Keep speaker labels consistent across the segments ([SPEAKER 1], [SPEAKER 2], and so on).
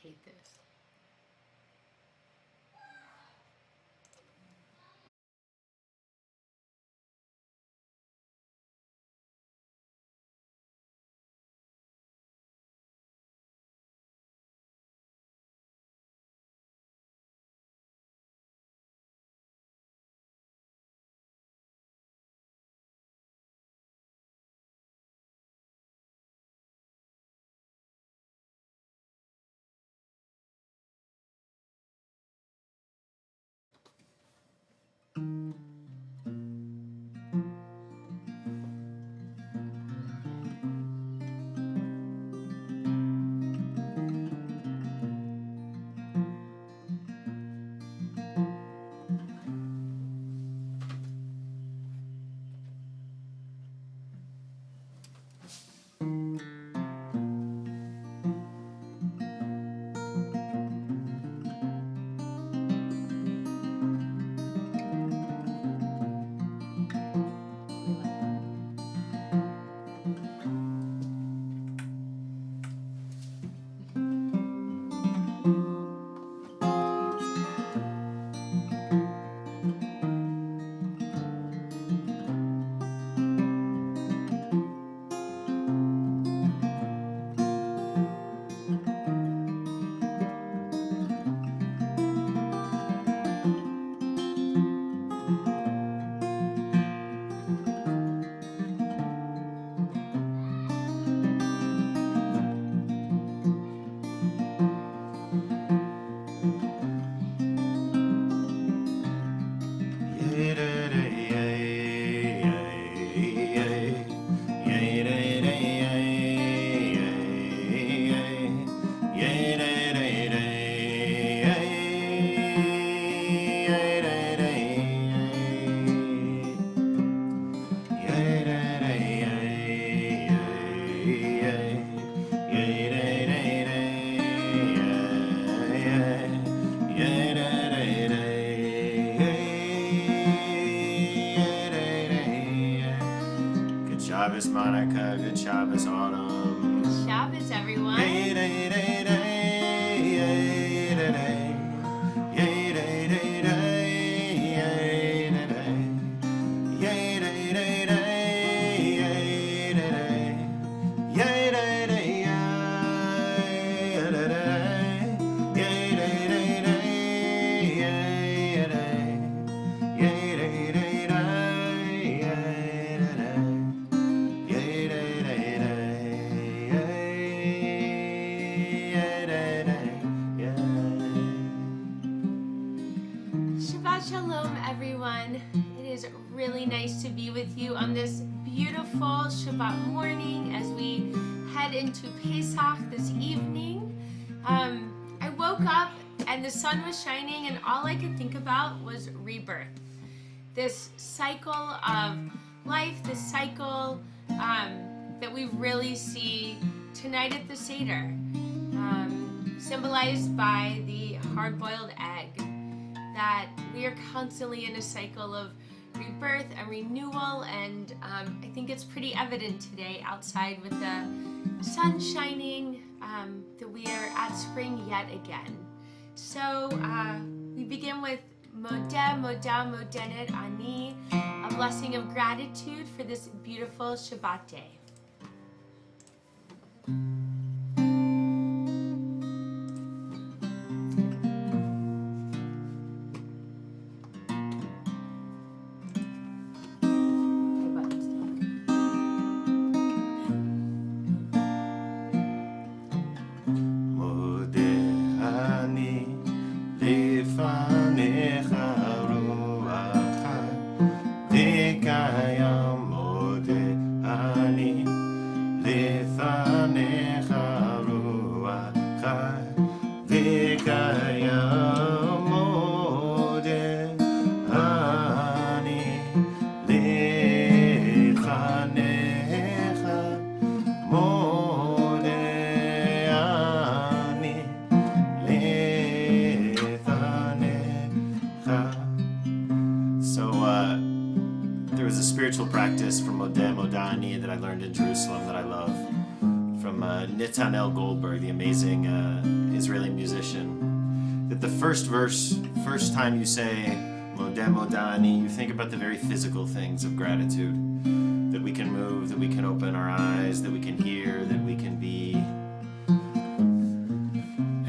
[SPEAKER 1] hate this.
[SPEAKER 2] Shabbos, Monica. Good Shabbos, Autumn.
[SPEAKER 1] Shabbos, everyone. Shabbat Shalom, everyone. It is really nice to be with you on this beautiful Shabbat morning as we head into Pesach this evening. I woke up and the sun was shining and all I could think about was rebirth. This cycle of life, this cycle that we really see tonight at the Seder, symbolized by the hard-boiled egg. That we are constantly in a cycle of rebirth and renewal, and I think it's pretty evident today outside with the sun shining that we are at spring yet again. So we begin with Modeh, Modah, Modenet, Ani, a blessing of gratitude for this beautiful Shabbat day.
[SPEAKER 2] Netanel Goldberg, the amazing Israeli musician, that the first time you say Modeh Modani, you think about the very physical things of gratitude. That we can move, that we can open our eyes, that we can hear, that we can be.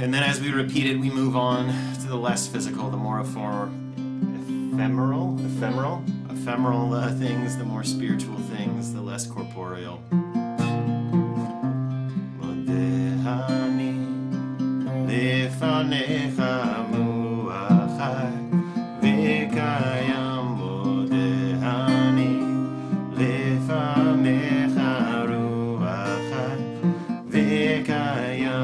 [SPEAKER 2] And then as we repeat it, we move on to the less physical, the more ephemeral things, the more spiritual things, the less corporeal. Modehani lefanecha muachai v'kayam modehani lefanecha ruachai v'kayam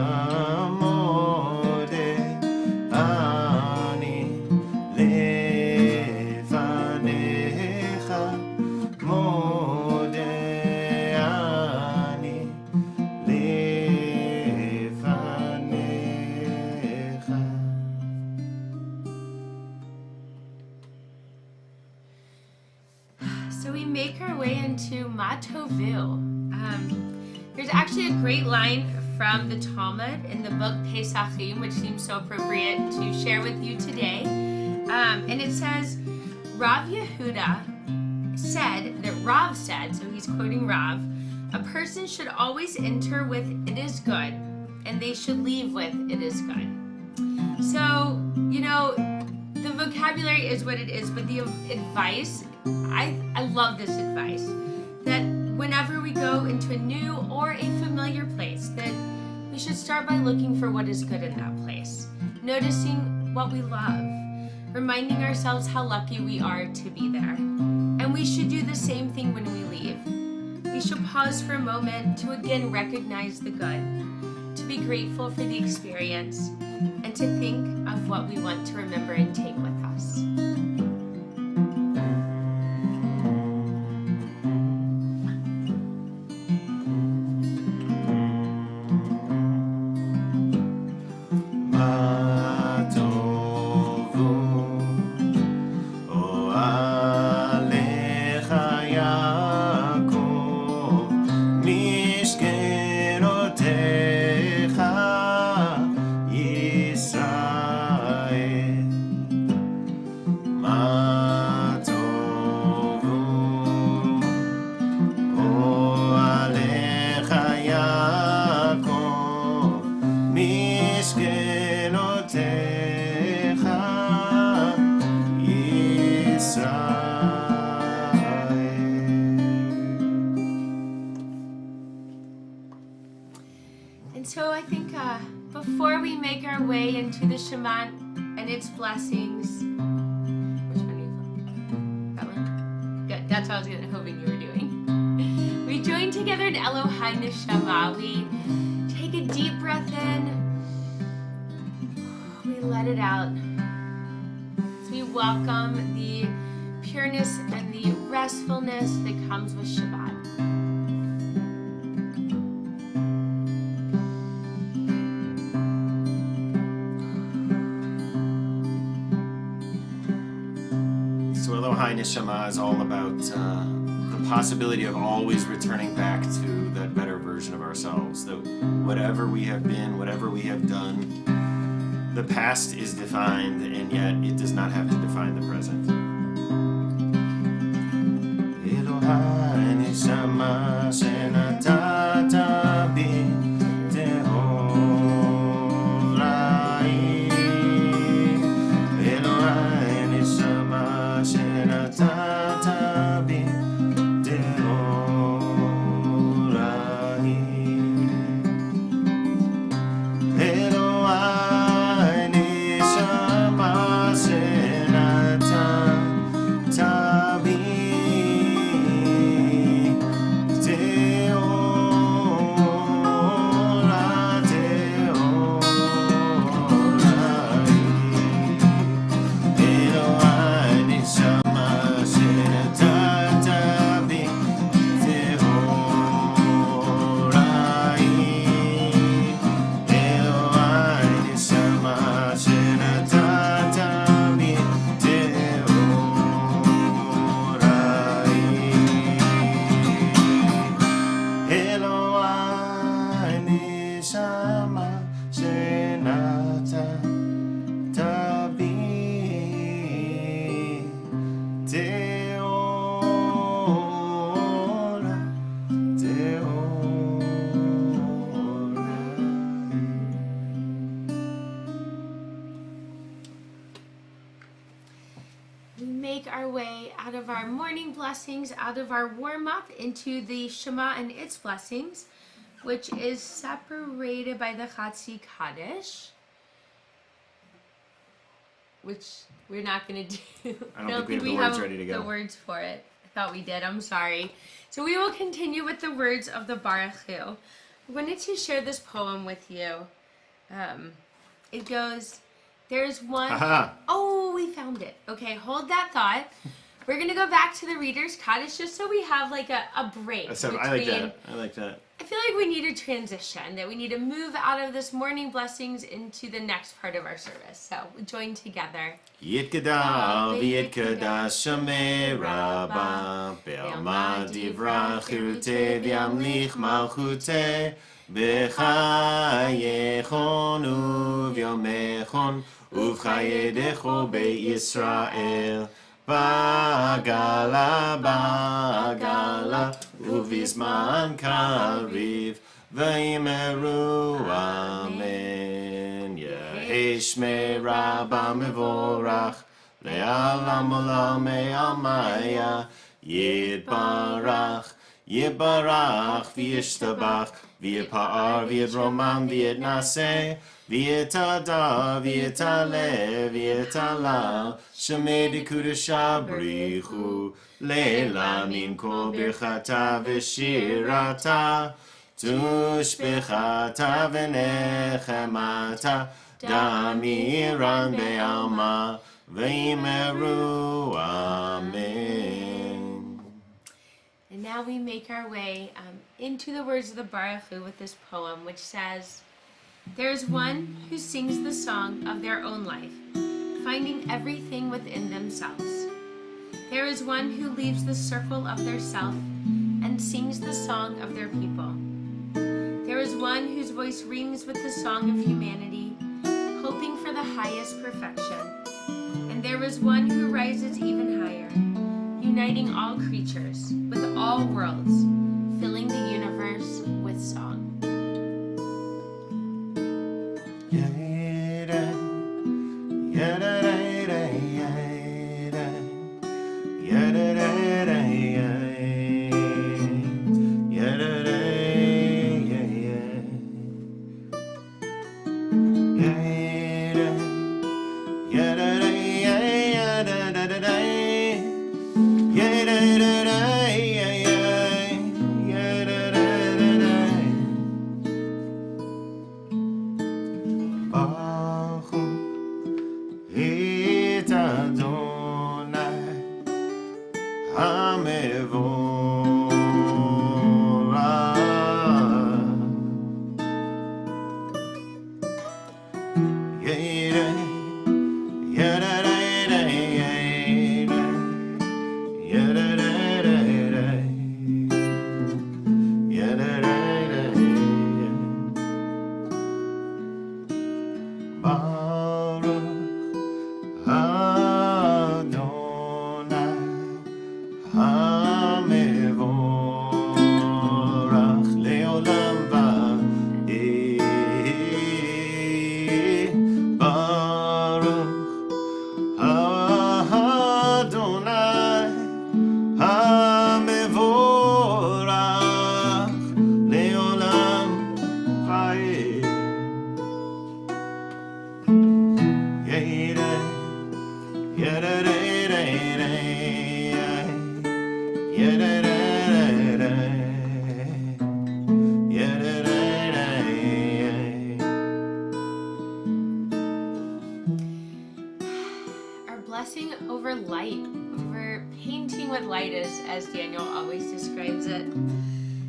[SPEAKER 2] modehani lefanecha modehani lefanecha.
[SPEAKER 1] So we make our way into Matovu. There's actually a great line from the Talmud in the book Pesachim, which seems so appropriate to share with you today. And it says, Rav Yehuda Rav said, so he's quoting Rav, a person should always enter with "it is good," and they should leave with "it is good." So, the vocabulary is what it is, but the advice, I love this advice, that whenever we go into a new or a familiar place, that we should start by looking for what is good in that place, noticing what we love, reminding ourselves how lucky we are to be there. And we should do the same thing when we leave. We should pause for a moment to again recognize the good, to be grateful for the experience, and to think of what we want to remember and take with us. And so I think before we make our way into the Shabbat and its blessings, which one are you from? That one? Good. That's what I was hoping you were doing. We join together in Elohai Neshama. We take a deep breath in. We let it out. So we welcome the pureness and the restfulness that comes with Shabbat.
[SPEAKER 2] So Elohai Neshama is all about the possibility of always returning back to that better version of ourselves. That whatever we have been, whatever we have done, the past is defined, and yet it does not have to define the present. Elohai Neshama shenatata bi tehorai. Elohai Neshama shenatata bi tehorai. Elohai Neshama shenatata bi tehorai.
[SPEAKER 1] our way out of our morning blessings, out of our warm-up into the Shema and its blessings, which is separated by the Chatzi Kaddish, which we're not going to do.
[SPEAKER 2] I don't think we have the words ready to go.
[SPEAKER 1] The words for it. I thought we did. I'm sorry. So we will continue with the words of the Baruch Hu. I wanted to share this poem with you. It goes, there's one...
[SPEAKER 2] Aha.
[SPEAKER 1] Oh, we found it. Okay, hold that thought. We're going to go back to the Reader's Kaddish just so we have like a break.
[SPEAKER 2] I like that. I like that.
[SPEAKER 1] I feel like we need a transition, that we need to move out of this morning blessings into the next part of our service. So we join together.
[SPEAKER 2] Yitkada v'yitkada shomei rabba be'alma divra chirute v'yamlich malchute b'chayechon u'v'yomechon u'v'chayedecho be'Yisrael Bagala uvizman kariv v'yimeru amen Yeheshme rabba mevorach le'alam olam me'almaya Yitbarach v'yishtabach v'yipa'ar v'yidromam v'yidnaseh V'yitadar, v'yitale, v'yitala, shemei dekudesha brichu, leila min kol birchata v'shirata, tushbechata v'nechemata, damiran be'alma, v'yimeru amen.
[SPEAKER 1] And now we make our way into the words of the Baruch Hu with this poem, which says, there is one who sings the song of their own life, finding everything within themselves. There is one who leaves the circle of their self and sings the song of their people. There is one whose voice rings with the song of humanity, hoping for the highest perfection. And there is one who rises even higher, uniting all creatures with all worlds, filling the universe with song.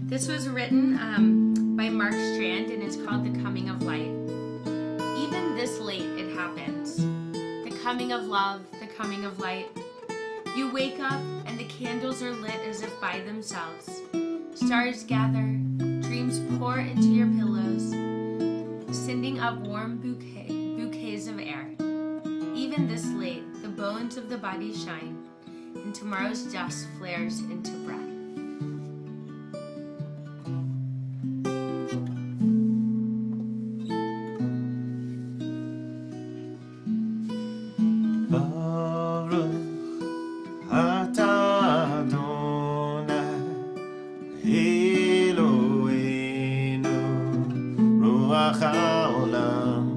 [SPEAKER 1] This was written by Mark Strand, and it's called The Coming of Light. Even this late it happens. The coming of love, the coming of light. You wake up and the candles are lit as if by themselves. Stars gather, dreams pour into your pillows, sending up warm bouquets of air. Even this late, the bones of the body shine, and tomorrow's dust flares into breath.
[SPEAKER 2] רוח העולם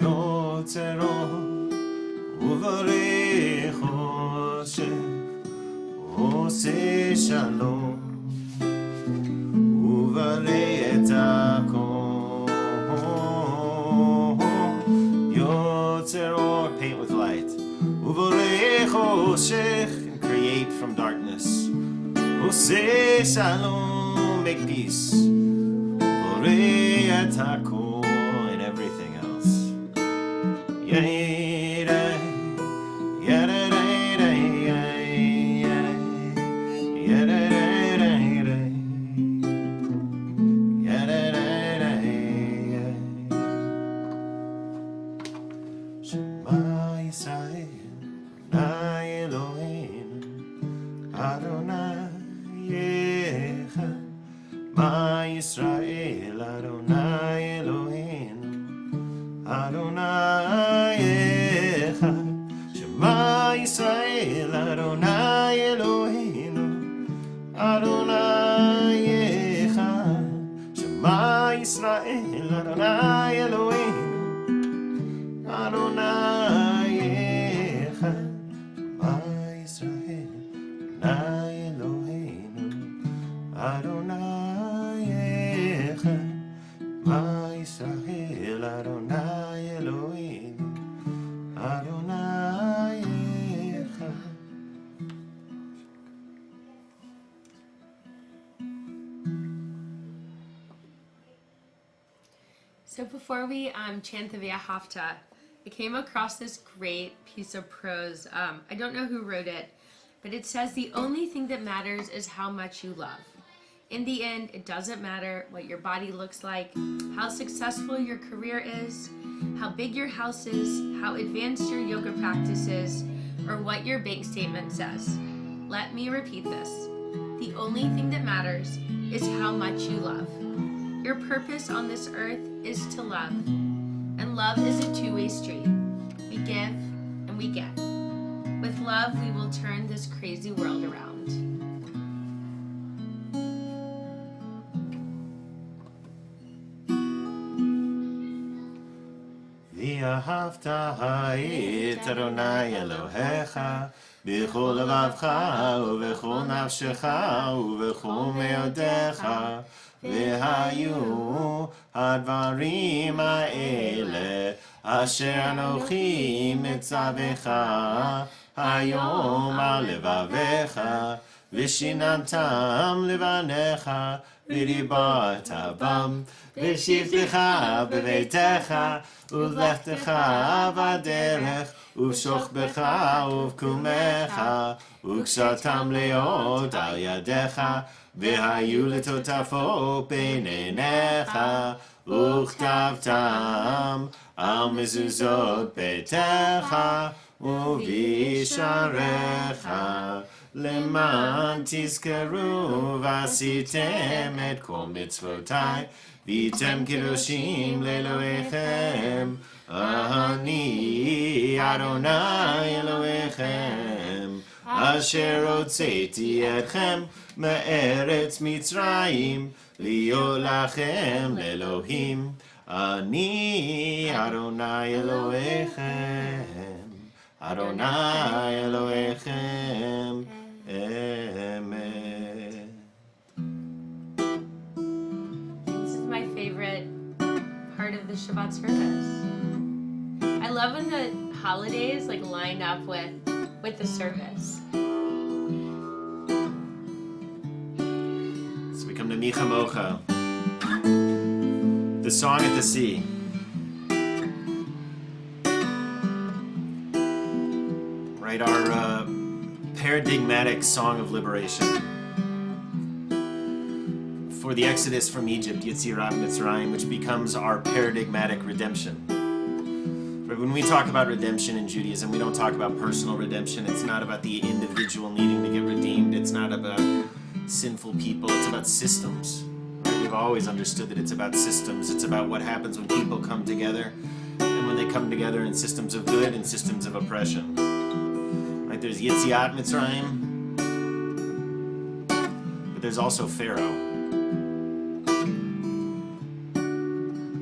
[SPEAKER 2] יוצרו ובורא חושך עושה שלום ובורא את הכל יוצרו paint with light ובורא חושך and create from darkness עושה שלום make peace בורא את הכל and everything else Israel Adonai Eloheinu Adonai Echad Shema Israel Adonai Eloheinu Adonai Echad Shema Israel Adonai Eloheinu Adonai Echad Shema Israel Adonai Eloheinu Adonai Israel Adonai Eloheinu Adonai Echad.
[SPEAKER 1] So before we chant the Via Hafta, I came across this great piece of prose. I don't know who wrote it, but it says the only thing that matters is how much you love. In the end, it doesn't matter what your body looks like, how successful your career is, how big your house is, how advanced your yoga practice is, or what your bank statement says. Let me repeat this. The only thing that matters is how much you love. Your purpose on this earth is to love. And love is a two-way street. We give and we get. With love, we will turn this crazy world around.
[SPEAKER 2] ואהבת את אדוני אלוהיך בכל לבבך ובכל נפשך ובכל מאודיך והיו הדברים האלה אשר אנוכי מצווך היום על לבביך ושיננתם לבניך ודיברת בם בשבתך בביתך ובלכתך בדרך ובשוכבך ובקומך וקשרתם להיות על ידיך והיו לטוטפות בין עיניך וכתבתם על מזוזות ביתך ובשעריך למען תזכרו ועשיתם את כל מצוותיי והייתם קדושים לאלוהיכם אני אדוני אלוהיכם אשר הוצאתי אתכם מארץ מצרים להיות לכם לאלוהים אני אדוני אלוהיכם אדוני אלוהיכם אמת.
[SPEAKER 1] This is my favorite part of the Shabbat service. I love when the holidays line up with the service.
[SPEAKER 2] So we come to Micha Mocha, the song at the sea. Right, our paradigmatic song of liberation. For the exodus from Egypt, Yetzirat Mitzrayim, which becomes our paradigmatic redemption. But when we talk about redemption in Judaism, we don't talk about personal redemption. It's not about the individual needing to get redeemed. It's not about sinful people. It's about systems. Right? We've always understood that it's about systems. It's about what happens when people come together, and when they come together in systems of good and systems of oppression. Right? There's Yetziat Mitzrayim, but there's also Pharaoh.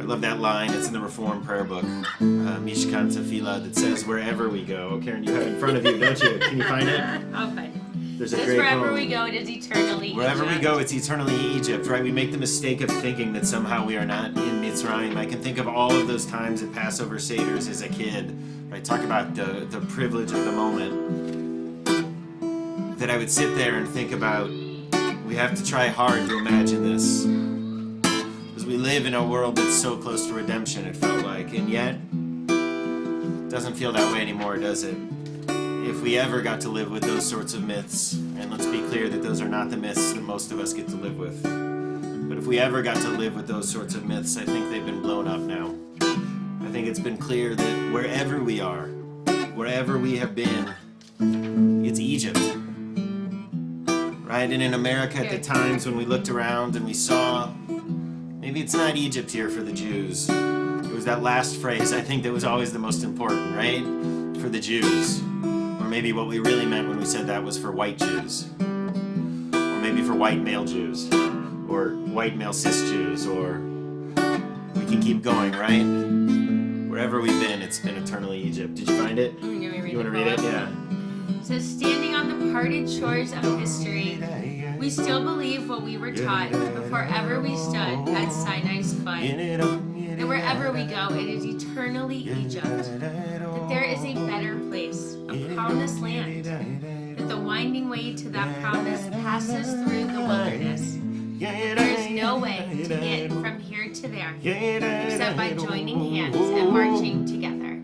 [SPEAKER 2] I love that line. It's in the Reform prayer book, Mishkan Tefillah, that says, wherever we go. Karen, you have it in front of you, don't you? Can you find it?
[SPEAKER 1] I'll find it.
[SPEAKER 2] There's a
[SPEAKER 1] It says
[SPEAKER 2] great
[SPEAKER 1] wherever
[SPEAKER 2] poem.
[SPEAKER 1] we go, it is eternally
[SPEAKER 2] Wherever we
[SPEAKER 1] Egypt.
[SPEAKER 2] go, it's eternally Egypt, right? We make the mistake of thinking that somehow we are not in Mitzrayim. I can think of all of those times at Passover Seders as a kid, right? Talk about the privilege of the moment. That I would sit there and think about, we have to try hard to imagine this. Because we live in a world that's so close to redemption, it felt like. And yet, it doesn't feel that way anymore, does it? If we ever got to live with those sorts of myths, and let's be clear that those are not the myths that most of us get to live with, but if we ever got to live with those sorts of myths, I think they've been blown up now. I think it's been clear that wherever we are, wherever we have been, it's Egypt. Right? And in America at the times when we looked around and we saw, maybe it's not Egypt here for the Jews. It was that last phrase, I think, that was always the most important, right? For the Jews. Or maybe what we really meant when we said that was for white Jews. Or maybe for white male Jews. Or white male cis Jews. Or we can keep going, right? Wherever we've been, it's been eternally Egypt. Did you find it? You want to read it? Yeah.
[SPEAKER 1] It says, standing on the parted shores of history, we still believe what we were taught before ever we stood at Sinai's foot. That wherever we go, it is eternally Egypt. That there is a better place, a promised land. That the winding way to that promise passes through the wilderness. There is no way to get from here to there except by joining hands and marching together.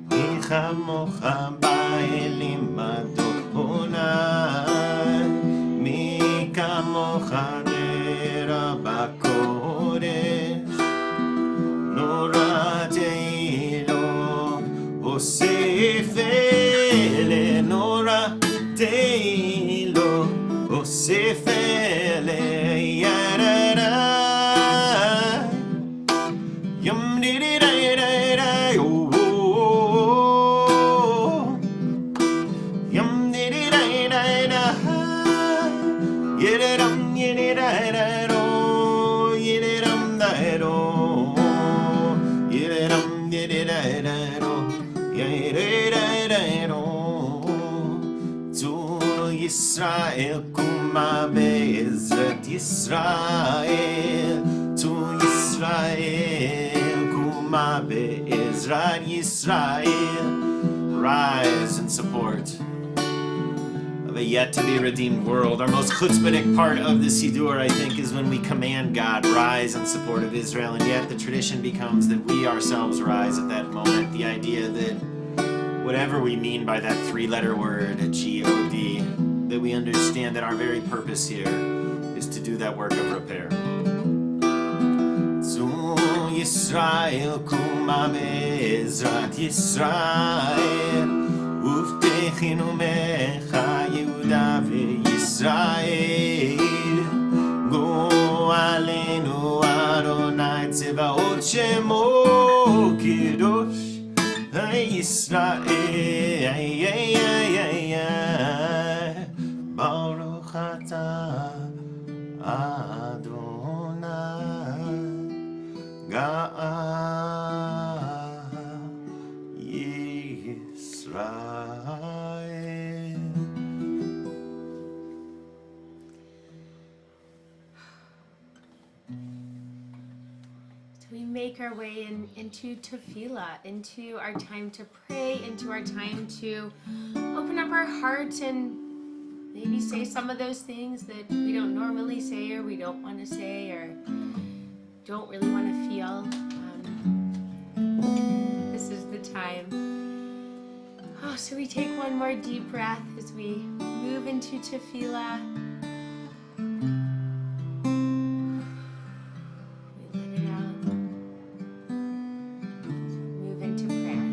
[SPEAKER 2] Yisrael kuma be'ezrat Yisrael, to Yisrael kuma be'ezrat Yisrael. Rise in support of a yet-to-be redeemed world. Our most chutzpahdik part of the Siddur, I think, is when we command God, rise in support of Israel, and yet the tradition becomes that we ourselves rise at that moment. The idea that whatever we mean by that three-letter word, G-O-D, that we understand that our very purpose here is to do that work of repair. Zu Yisrael kuma be'ezrat Yisrael, uvtechinu mecha Yehuda ve'Yisrael, go aleinu Adonai tzevaot shemo kidosh Yisrael, Baruch atah Adonai Ga'al Yisrael.
[SPEAKER 1] So we make our way into tefillah, into our time to pray, into our time to open up our hearts and maybe say some of those things that we don't normally say or we don't want to say or don't really want to feel. This is the time. Oh, so we take one more deep breath as we move into tefillah. We let it out. Move into prayer.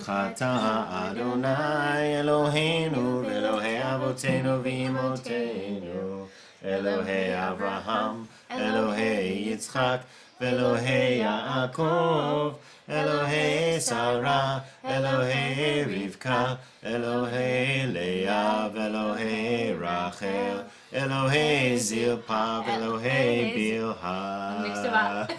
[SPEAKER 2] Baruch atah Adonai Eloheinu Elohei Avotenu v'imotenu Elohei Avraham Elohei Yitzchak Elohei Yaakov Elohei Sarah Elohei Rivka Elohei Leah Elohei Rachel Elohei Zilpa Elohei Bilha
[SPEAKER 1] Mixed them up.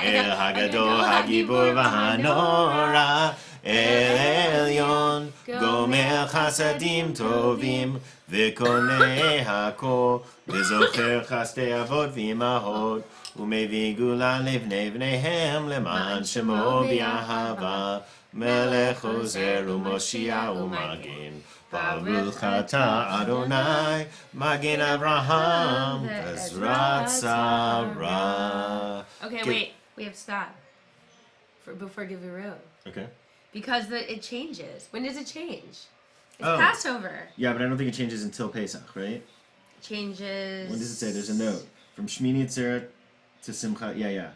[SPEAKER 2] El Hagadol Hagibur V'Hanora El Elyon Gomer Chasadim Tovim V'Konei Hakol V'Zocher Chastei Avot V'Imahot U'Mevii Gula Livnei V'neihem Leman Shemo B'Yahava Melech Ozer U'Moshiach U'Magin Baruch atah Adonai Magin Avraham Ezrat Sarah.
[SPEAKER 1] Okay, wait. We have to stop before Givurot.
[SPEAKER 2] Okay.
[SPEAKER 1] Because it changes. When does it change? It's
[SPEAKER 2] Oh.
[SPEAKER 1] Passover.
[SPEAKER 2] Yeah, but I don't think it changes until Pesach, right?
[SPEAKER 1] Changes.
[SPEAKER 2] When does it say? There's a note. From Shmini Atzeret to Simcha. Yeah.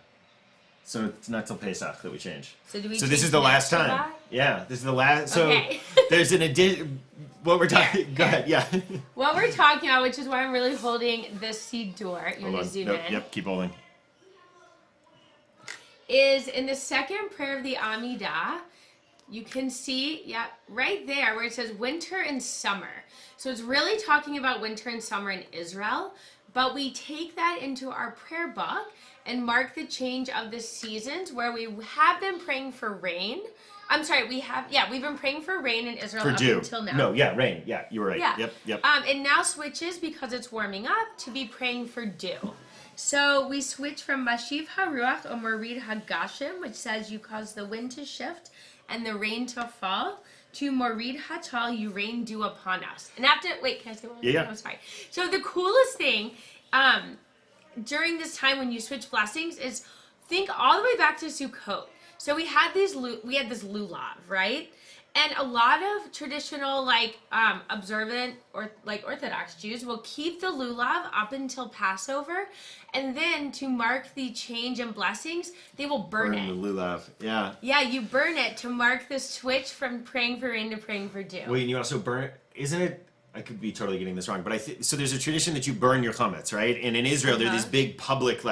[SPEAKER 2] So it's not till Pesach that we change.
[SPEAKER 1] So do we?
[SPEAKER 2] So this
[SPEAKER 1] change
[SPEAKER 2] is the last
[SPEAKER 1] next
[SPEAKER 2] time.
[SPEAKER 1] Shabbat?
[SPEAKER 2] Yeah, this is the last. So
[SPEAKER 1] Okay.
[SPEAKER 2] there's an addition. What we're talking. Go ahead. Yeah.
[SPEAKER 1] What we're talking about, which is why I'm really holding this seed door. You're
[SPEAKER 2] Hold
[SPEAKER 1] gonna
[SPEAKER 2] on.
[SPEAKER 1] zoom
[SPEAKER 2] Nope,
[SPEAKER 1] in.
[SPEAKER 2] Yep. Keep holding.
[SPEAKER 1] Is in the second prayer of the Amidah. You can see, right there where it says winter and summer. So it's really talking about winter and summer in Israel, but we take that into our prayer book and mark the change of the seasons where we have been praying for rain. I'm sorry, we've been praying for rain in Israel
[SPEAKER 2] For
[SPEAKER 1] up
[SPEAKER 2] dew.
[SPEAKER 1] until now.
[SPEAKER 2] No. Yeah. Rain. Yeah. You were right.
[SPEAKER 1] Yeah.
[SPEAKER 2] Yep.
[SPEAKER 1] It now switches because it's warming up to be praying for dew. So we switch from Mashiv HaRuach or Morid HaGashim, which says you cause the wind to shift and the rain to fall, to Morid HaTal, you rain dew upon us. And after, wait, can I say one more thing?
[SPEAKER 2] Yeah.
[SPEAKER 1] I'm sorry. So the coolest thing during this time when you switch blessings is think all the way back to Sukkot. So we had this lulav, right? And a lot of traditional, observant or Orthodox Jews will keep the lulav up until Passover, and then to mark the change in blessings, they will burn it.
[SPEAKER 2] the lulav. Yeah.
[SPEAKER 1] Yeah, you burn it to mark the switch from praying for rain to praying for dew.
[SPEAKER 2] Wait, and you also burn it? Isn't it? I could be totally getting this wrong, but so there's a tradition that you burn your chametz, right? And in Israel, there are these big public,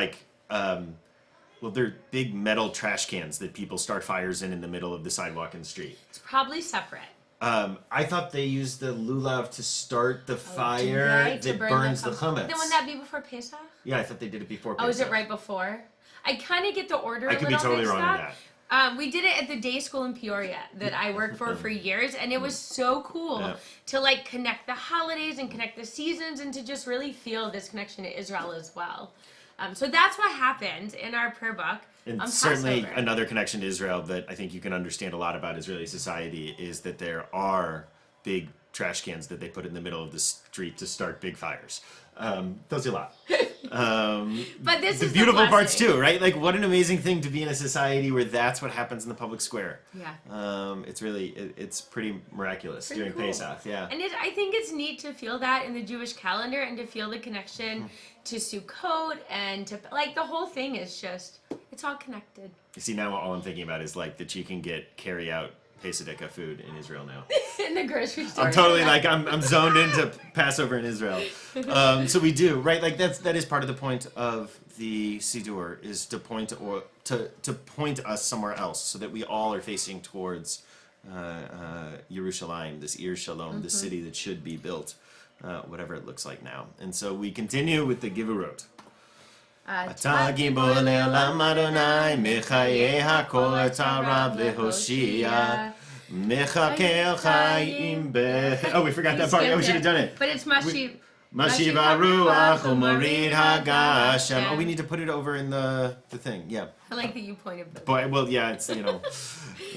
[SPEAKER 2] they're big metal trash cans that people start fires in the middle of the sidewalk and the street.
[SPEAKER 1] It's probably separate.
[SPEAKER 2] I thought they used the lulav to start the fire that burns the chametz.
[SPEAKER 1] Then wouldn't that be before Pesach?
[SPEAKER 2] Yeah, I thought they did it before Pesach.
[SPEAKER 1] Oh, is it right before? I kind of get the order
[SPEAKER 2] I
[SPEAKER 1] a
[SPEAKER 2] could be
[SPEAKER 1] little
[SPEAKER 2] totally
[SPEAKER 1] mixed
[SPEAKER 2] wrong on
[SPEAKER 1] up.
[SPEAKER 2] that.
[SPEAKER 1] We did it at the day school in Peoria that I worked for years, and it was so cool to connect the holidays and connect the seasons and to just really feel this connection to Israel as well. So that's what happened in our prayer book.
[SPEAKER 2] And
[SPEAKER 1] on
[SPEAKER 2] certainly
[SPEAKER 1] Passover.
[SPEAKER 2] another connection to Israel that I think you can understand a lot about Israeli society is that there are big trash cans that they put in the middle of the street to start big fires. Tells you a lot.
[SPEAKER 1] But this
[SPEAKER 2] the
[SPEAKER 1] is
[SPEAKER 2] beautiful
[SPEAKER 1] the
[SPEAKER 2] parts
[SPEAKER 1] blessing.
[SPEAKER 2] too, right? Like what an amazing thing to be in a society where that's what happens in the public square.
[SPEAKER 1] Yeah.
[SPEAKER 2] It's really, it's pretty miraculous
[SPEAKER 1] Pretty
[SPEAKER 2] during
[SPEAKER 1] cool.
[SPEAKER 2] Pesach, yeah.
[SPEAKER 1] And I think it's neat to feel that in the Jewish calendar and to feel the connection to Sukkot and to, the whole thing is just, it's all connected.
[SPEAKER 2] You see, now all I'm thinking about is that you can get carry-out Pesadika food in Israel now.
[SPEAKER 1] In the grocery store.
[SPEAKER 2] I'm totally I'm zoned into Passover in Israel. So we do, right? That is part of the point of the Siddur is to point to point us somewhere else so that we all are facing towards Yerushalayim, this Ir Shalom, the city that should be built, whatever it looks like now. And so we continue with the Givurot. אתה גיבור לעולם אדוני, מחיי הכל אתה רב להושיע, מחכה חיים Oh, we forgot that part. Oh, we should have done it.
[SPEAKER 1] But it's Mashiv.
[SPEAKER 2] Mashiv HaRuach u'Morid HaGashem. Oh, we need to put it over in the thing. Yeah.
[SPEAKER 1] I like that you pointed.
[SPEAKER 2] But, well, yeah, it's,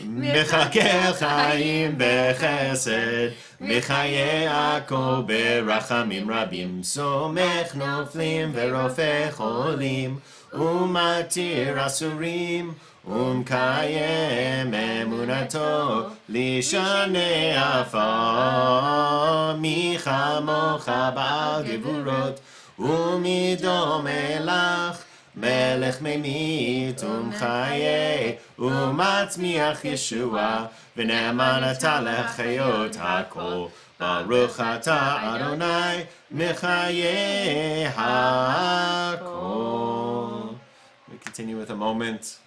[SPEAKER 2] מחכה חיים בחסד, מחיי הכל ברחמים רבים, סומך נופלים ורופא חולים, ומתיר אסורים, ומקיים אמונתו, לשנה עפר, מי כמוך בעל גבורות, ומי דומה לך, מלך ממית ומחיה ומצמיח ישועה ונאמן אתה לחיות הכל ברוך אתה אדוני מחיי הכל. We continue with a moment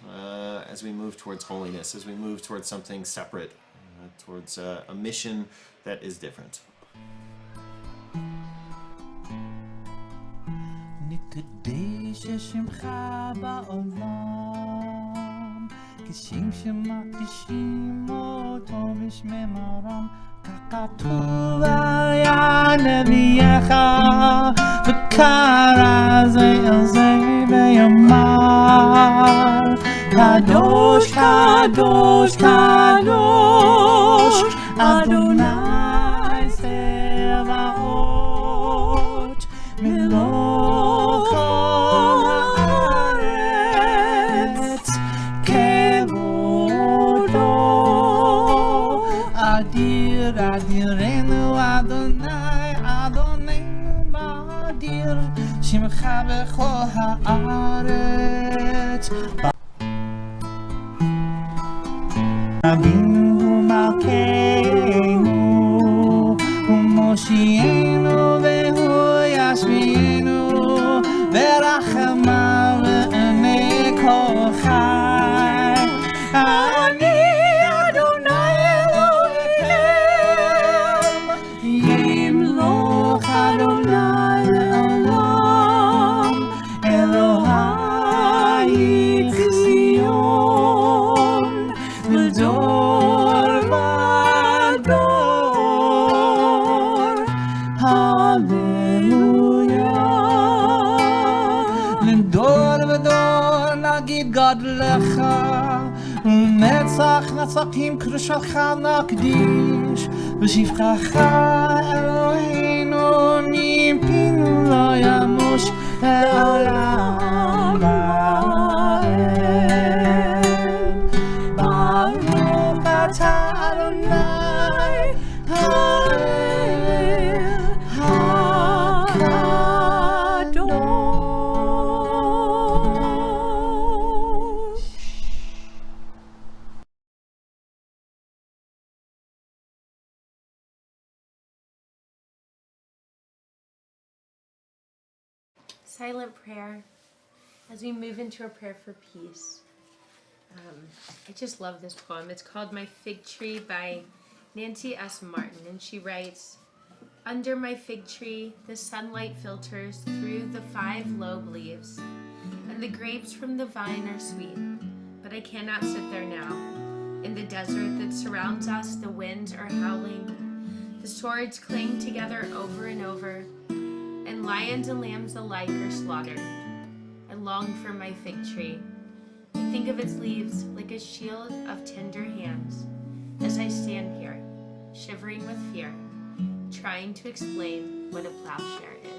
[SPEAKER 2] as we move towards holiness, as we move towards something separate, towards a mission that is different.
[SPEAKER 3] נקדש שמך בעולם, כשם שמקדישים אותו בשמם הרם, ככתוב היה נביאך, וקרא זה אל זה ויאמר, קדוש קדוש קדוש, אדוני צבאות, מלוא כל הארץ, כבודו אדיר אדירנו אדוני אדוננו באדיר, שמך בכל הארץ. אבינו מלכנו ומושיענו והוא ישמיענו ורחמיו לעיני כל חי. אני אדוני אלוהיכם, ימלוך אדוני לעולם, אלוהי ציון לדור ודור. הללויה. לדור ודור נגיד גדלך, ולנצח נצחים קדושתך נקדיש, ושבחך אלוהינו מפינו לא ימוש לעולם ועד. ברוך אתה אדוני האל הקדוש.
[SPEAKER 1] Silent prayer as we move into a prayer for peace. I just love this poem. It's called My Fig Tree by Nancy S. Martin, and she writes, "Under my fig tree, the sunlight filters through the 5 lobe leaves, and the grapes from the vine are sweet, but I cannot sit there now. In the desert that surrounds us, the winds are howling, the swords cling together over and over, and lions and lambs alike are slaughtered. I long for my fig tree. I think of its leaves like a shield of tender hands as I stand here, shivering with fear, trying to explain what a plowshare is."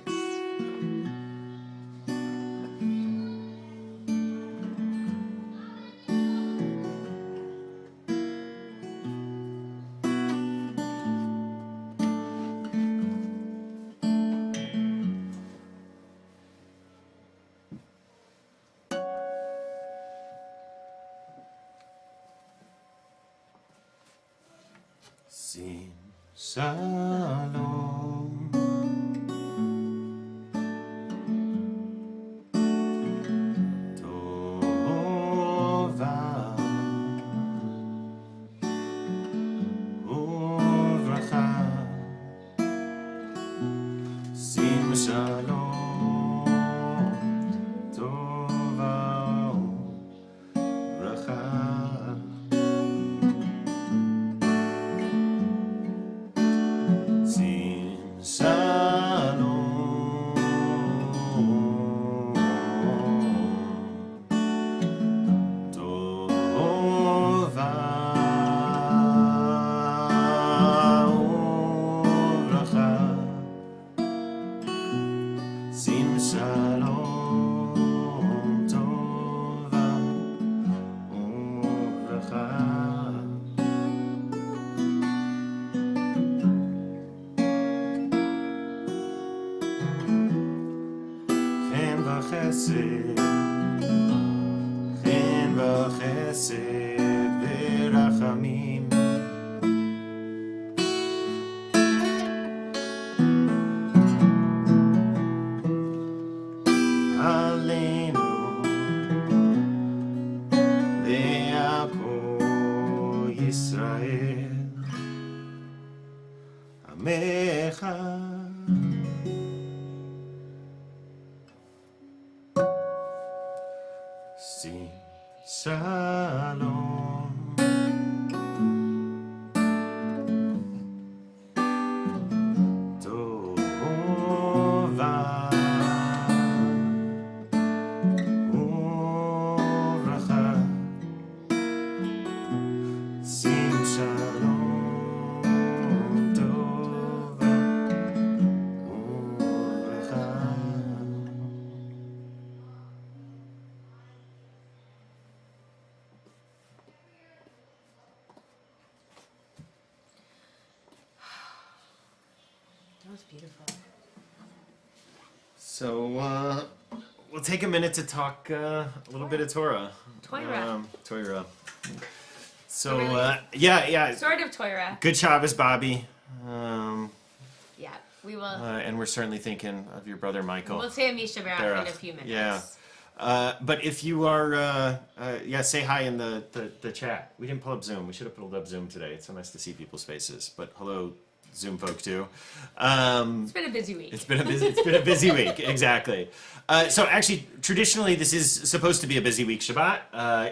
[SPEAKER 2] Sim Shalom. Tova uvracha. Sim Shalom. Tova uvracha. Chesed חסד ורחמים. עלינו לעמו ישראל עמך. שים שלום. טובה וברכה. שים שלום. טובה וברכה.
[SPEAKER 1] That was beautiful.
[SPEAKER 2] So, we'll take a minute to talk a little bit of Torah.
[SPEAKER 1] Torah.
[SPEAKER 2] Torah. So,
[SPEAKER 1] Really?
[SPEAKER 2] yeah.
[SPEAKER 1] Sort of Torah.
[SPEAKER 2] Good Shabbos, Bobby.
[SPEAKER 1] Yeah, we will.
[SPEAKER 2] And we're certainly thinking of your brother Michael.
[SPEAKER 1] We'll say a Misha Barach in a few minutes.
[SPEAKER 2] Yeah. But if you are, say hi in the chat. We didn't pull up Zoom. We should have pulled up Zoom today. It's so nice to see people's faces. But hello, Zoom folk too.
[SPEAKER 1] It's been a busy week.
[SPEAKER 2] It's been a busy week, exactly. So actually, traditionally, this is supposed to be a busy week Shabbat.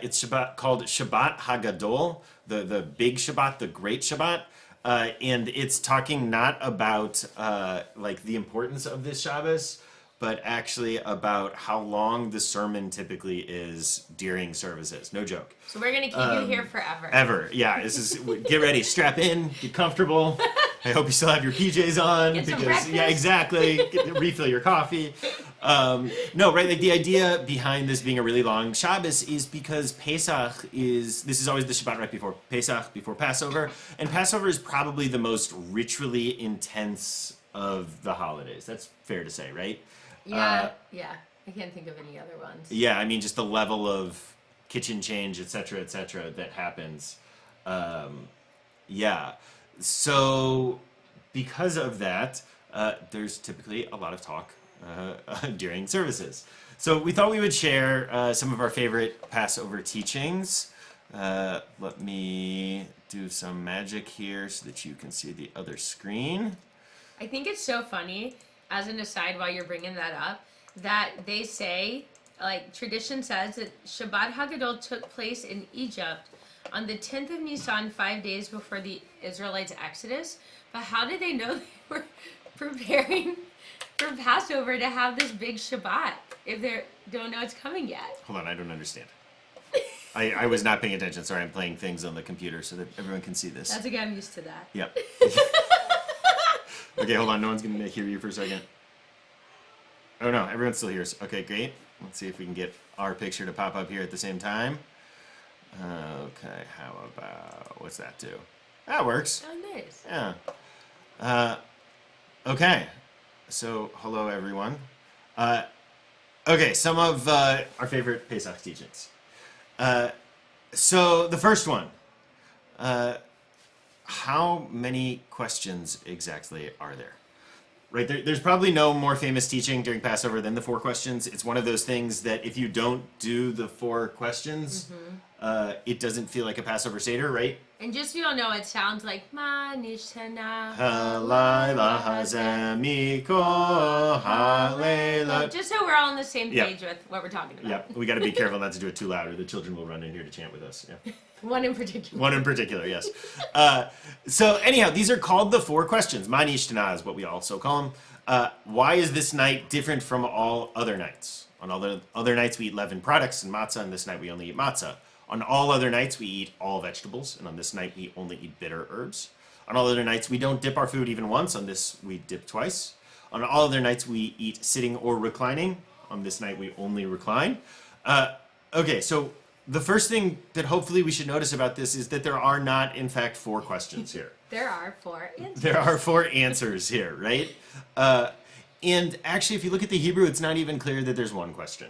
[SPEAKER 2] It's Shabbat called Shabbat Hagadol, the big Shabbat, the great Shabbat. And it's talking not about like the importance of this Shabbos, but actually about how long the sermon typically is during services. No joke.
[SPEAKER 1] So we're going to keep you here forever.
[SPEAKER 2] Ever, yeah. This is get ready, strap in, get comfortable. I hope you still have your PJs on
[SPEAKER 1] Get some
[SPEAKER 2] because
[SPEAKER 1] breakfast.
[SPEAKER 2] yeah, exactly. Refill your coffee. No, right? Like the idea behind this being a really long Shabbos is because Pesach this is always the Shabbat right before Pesach, before Passover, and Passover is probably the most ritually intense of the holidays. That's fair to say, right?
[SPEAKER 1] Yeah. I can't think of any other ones.
[SPEAKER 2] Yeah, I mean, just the level of kitchen change, et cetera, that happens. Yeah. So, because of that, there's typically a lot of talk during services. So, we thought we would share some of our favorite Passover teachings. Let me do some magic here so that you can see the other screen.
[SPEAKER 1] I think it's so funny, as an aside while you're bringing that up, that they say, like, tradition says that Shabbat Hagadol took place in Egypt on the 10th of Nisan, 5 days before the Israelites' exodus. But how did they know they were preparing for Passover to have this big Shabbat if they don't know it's coming yet?
[SPEAKER 2] Hold on, I don't understand. I was not paying attention. Sorry, I'm playing things on the computer so that everyone can see this.
[SPEAKER 1] That's okay, I'm used to that.
[SPEAKER 2] Yep. Okay, hold on. No one's going to hear you for a second. Oh, no. Everyone still hears. Okay, great. Let's see if we can get our picture to pop up here at the same time. Okay, how about... What's that do? That works.
[SPEAKER 1] Oh, nice.
[SPEAKER 2] Yeah. Okay. So, hello, everyone. Okay, some of our favorite Pesach teachings. So, the first one. How many questions exactly are there? Right, there's probably no more famous teaching during Passover than the 4 questions. It's one of those things that if you don't do the 4 questions, it doesn't feel like a Passover Seder, right?
[SPEAKER 1] And just so you all know, it sounds like Ma Nishtana.
[SPEAKER 2] Halayla hazemiko halayla.
[SPEAKER 1] Just so we're all on the same
[SPEAKER 2] Yep.
[SPEAKER 1] page with what we're talking about.
[SPEAKER 2] Yep, we got to be careful not to do it too loud, or the children will run in here to chant with us. Yeah.
[SPEAKER 1] One in particular.
[SPEAKER 2] One in particular, yes. So anyhow, these are called the 4 questions. Manishtana is what we also call them. Why is this night different from all other nights? On all the other nights we eat leavened products and matzah, and this night we only eat matzah. On all other nights we eat all vegetables, and on this night we only eat bitter herbs. On all other nights we don't dip our food even once. On this we dip twice. On all other nights we eat sitting or reclining. On this night we only recline. Okay, so the first thing that hopefully we should notice about this is that there are not, in fact, 4 questions here.
[SPEAKER 1] There are 4 answers.
[SPEAKER 2] There are 4 answers here, right? And actually, if you look at the Hebrew, it's not even clear that there's one question.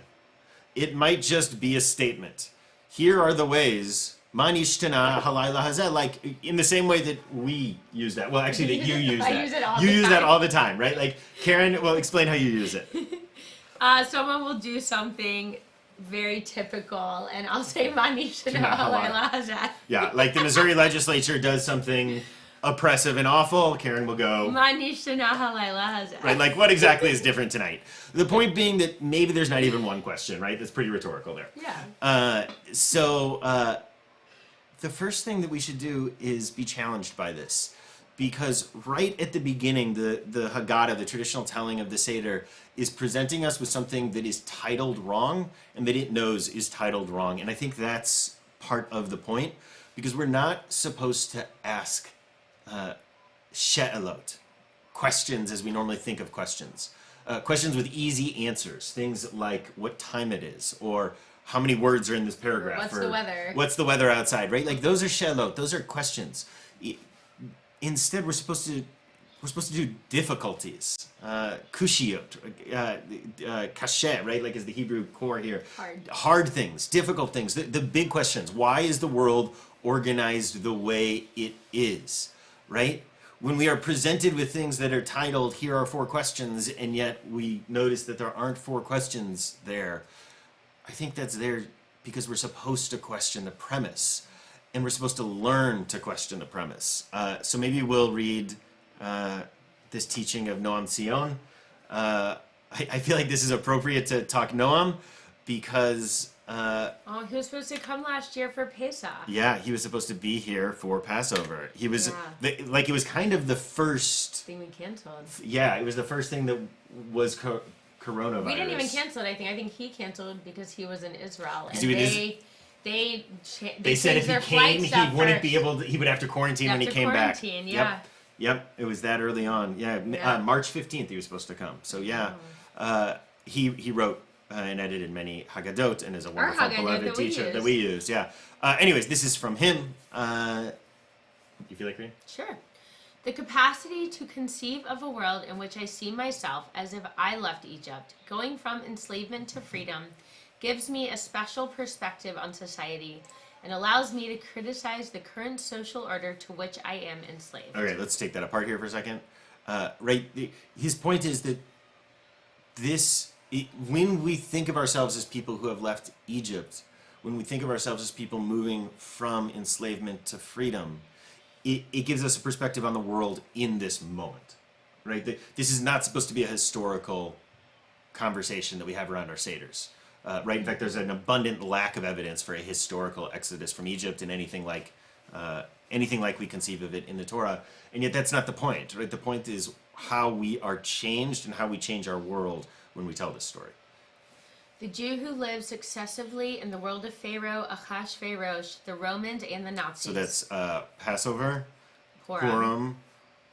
[SPEAKER 2] It might just be a statement. here are the ways. Man ishtana halayla hazeh, like in the same way that we use that. Well, actually, that you use that.
[SPEAKER 1] I use it all
[SPEAKER 2] you
[SPEAKER 1] the
[SPEAKER 2] use
[SPEAKER 1] time.
[SPEAKER 2] that all the time, right? Like Karen, well, explain how you use it.
[SPEAKER 1] Someone will do something very typical, and I'll say Man ishtana halayla hazeh.
[SPEAKER 2] Yeah, like the Missouri legislature does something oppressive and awful. Karen will go.
[SPEAKER 1] Man ishtana halayla hazeh.
[SPEAKER 2] Right, like what exactly is different tonight? The point being that maybe there's not even one question, right? That's pretty rhetorical there.
[SPEAKER 1] Yeah.
[SPEAKER 2] The first thing that we should do is be challenged by this. Because right at the beginning, the Haggadah, the traditional telling of the Seder, is presenting us with something that is titled wrong and that it knows is titled wrong. And I think that's part of the point, because we're not supposed to ask she'elot, questions as we normally think of questions. Questions with easy answers, things like what time it is, or how many words are in this paragraph.
[SPEAKER 1] What's the weather?
[SPEAKER 2] What's the weather outside, right? Like those are she'elot, those are questions. Instead, we're supposed to do difficulties, kushiyot, kashet, right? Like is the Hebrew core here. Hard things, difficult things, the big questions. Why is the world organized the way it is, right? When we are presented with things that are titled, here are 4 questions, and yet we notice that there aren't 4 questions there, I think that's there because we're supposed to question the premise, and we're supposed to learn to question the premise. So maybe we'll read this teaching of Noam Sion. I feel like this is appropriate to talk Noam because...
[SPEAKER 1] he was supposed to come last year for Pesach.
[SPEAKER 2] Yeah, he was supposed to be here for Passover. He was, it was kind of the first...
[SPEAKER 1] thing we canceled.
[SPEAKER 2] Yeah, it was the first thing that was coronavirus.
[SPEAKER 1] We didn't even cancel it, I think. I think he canceled because he was in Israel. And they
[SPEAKER 2] said if he came, he wouldn't be able to, he would have to quarantine when he came back.
[SPEAKER 1] Yeah.
[SPEAKER 2] Yep, it was that early on. Yeah, March 15th he was supposed to come. So yeah, he wrote and edited many Haggadot and is a wonderful beloved teacher that we use. Yeah. Anyways, this is from him. You feel like reading?
[SPEAKER 1] Sure. The capacity to conceive of a world in which I see myself as if I left Egypt, going from enslavement to freedom, gives me a special perspective on society and allows me to criticize the current social order to which I am enslaved.
[SPEAKER 2] Okay, let's take that apart here for a second. His point is that when we think of ourselves as people who have left Egypt, when we think of ourselves as people moving from enslavement to freedom, it gives us a perspective on the world in this moment, right? This is not supposed to be a historical conversation that we have around our Seders, right? In fact, there's an abundant lack of evidence for a historical exodus from Egypt and anything like we conceive of it in the Torah, and yet that's not the point, right? The point is how we are changed and how we change our world when we tell this story.
[SPEAKER 1] The Jew who lived successively in the world of Pharaoh, Achashverosh, the Romans, and the Nazis.
[SPEAKER 2] So that's Passover,
[SPEAKER 1] Purim,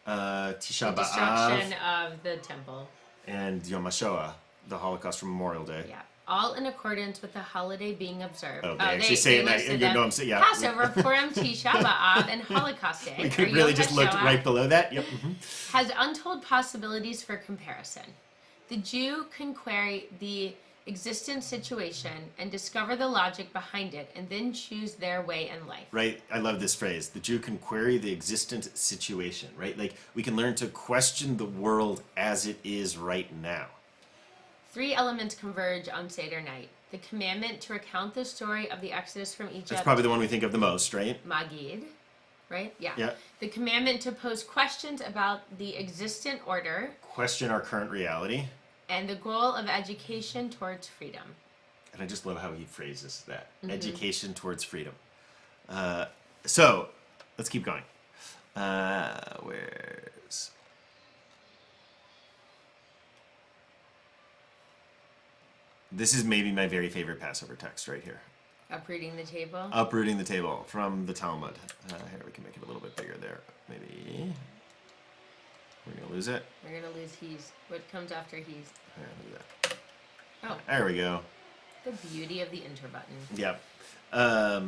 [SPEAKER 2] Tisha
[SPEAKER 1] the destruction of the temple,
[SPEAKER 2] and Yom HaShoah, the Holocaust from Memorial Day.
[SPEAKER 1] Yeah, all in accordance with the holiday being observed.
[SPEAKER 2] Oh, they actually say it. Yeah.
[SPEAKER 1] Passover, Purim, Tisha B'Av, and Holocaust Day.
[SPEAKER 2] We could really just look right below that. Yep. Mm-hmm.
[SPEAKER 1] Has untold possibilities for comparison. The Jew can query the existent situation and discover the logic behind it and then choose their way in life.
[SPEAKER 2] Right. I love this phrase. The Jew can query the existent situation, right? Like we can learn to question the world as it is right now.
[SPEAKER 1] 3 elements converge on Seder night. The commandment to recount the story of the Exodus from Egypt.
[SPEAKER 2] That's probably the one we think of the most, right?
[SPEAKER 1] Magid, right? Yeah.
[SPEAKER 2] Yeah.
[SPEAKER 1] The commandment to pose questions about the existent order.
[SPEAKER 2] Question our current reality.
[SPEAKER 1] And the goal of education towards freedom.
[SPEAKER 2] And I just love how he phrases that. Mm-hmm. Education towards freedom. So, let's keep going. This is maybe my very favorite Passover text right here.
[SPEAKER 1] Uprooting the table?
[SPEAKER 2] Uprooting the table from the Talmud. Here, we can make it a little bit bigger there. Maybe. We're going to lose it.
[SPEAKER 1] We're going to lose he's. What comes after he's?
[SPEAKER 2] Look at that.
[SPEAKER 1] Oh.
[SPEAKER 2] There we go.
[SPEAKER 1] The beauty of the enter button.
[SPEAKER 2] Yep. I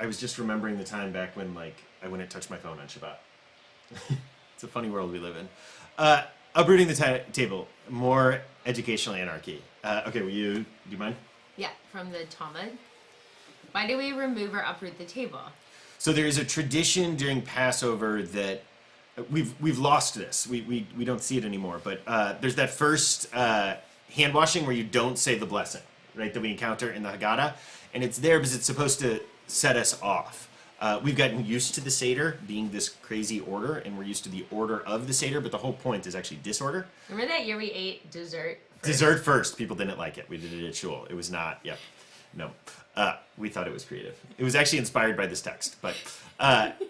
[SPEAKER 2] was just remembering the time back when, I wouldn't touch my phone on Shabbat. It's a funny world we live in. Uprooting the table. More educational anarchy. Okay, do you mind?
[SPEAKER 1] Yeah, from the Talmud. Why do we remove or uproot the table?
[SPEAKER 2] So there is a tradition during Passover that we've lost this. We don't see it anymore. But there's that first hand washing where you don't say the blessing, right? That we encounter in the Haggadah, and it's there because it's supposed to set us off. We've gotten used to the Seder being this crazy order, and we're used to the order of the Seder, but the whole point is actually disorder.
[SPEAKER 1] Remember that year we ate dessert first?
[SPEAKER 2] Dessert first. People didn't like it. We did it at shul. It was not, no. We thought it was creative. It was actually inspired by this text. But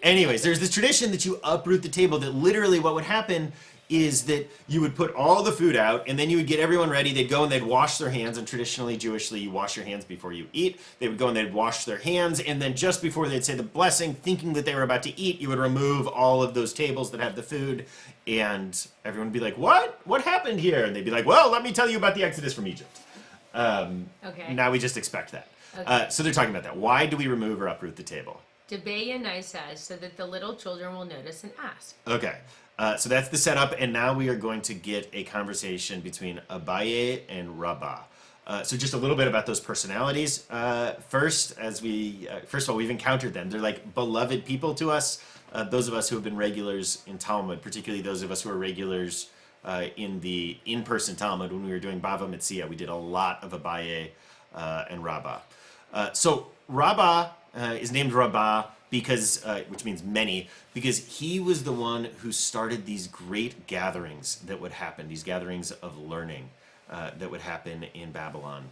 [SPEAKER 2] anyways, there's this tradition that you uproot the table, that literally what would happen is that you would put all the food out, and then you would get everyone ready. They'd go and they'd wash their hands, and traditionally, Jewishly, you wash your hands before you eat. They would go and they'd wash their hands, and then just before they'd say the blessing, thinking that they were about to eat, you would remove all of those tables that have the food, and everyone would be like, what? What happened here? And they'd be like, well, let me tell you about the Exodus from Egypt.
[SPEAKER 1] Okay.
[SPEAKER 2] Now we just expect that.
[SPEAKER 1] Okay.
[SPEAKER 2] So they're talking about that. Why do we remove or uproot the table?
[SPEAKER 1] Debay and I says so that the little children will notice and ask.
[SPEAKER 2] Okay. So that's the setup, and now we are going to get a conversation between Abaye and Rabbah. So just a little bit about those personalities. First of all, we've encountered them. They're like beloved people to us. Those of us who have been regulars in Talmud, particularly those of us who are regulars in the in-person Talmud, when we were doing Bava Metzia, we did a lot of Abaye and Rabbah. So Rabbah is named Rabbah because, which means many, because he was the one who started these great gatherings that would happen, these gatherings of learning that would happen in Babylon.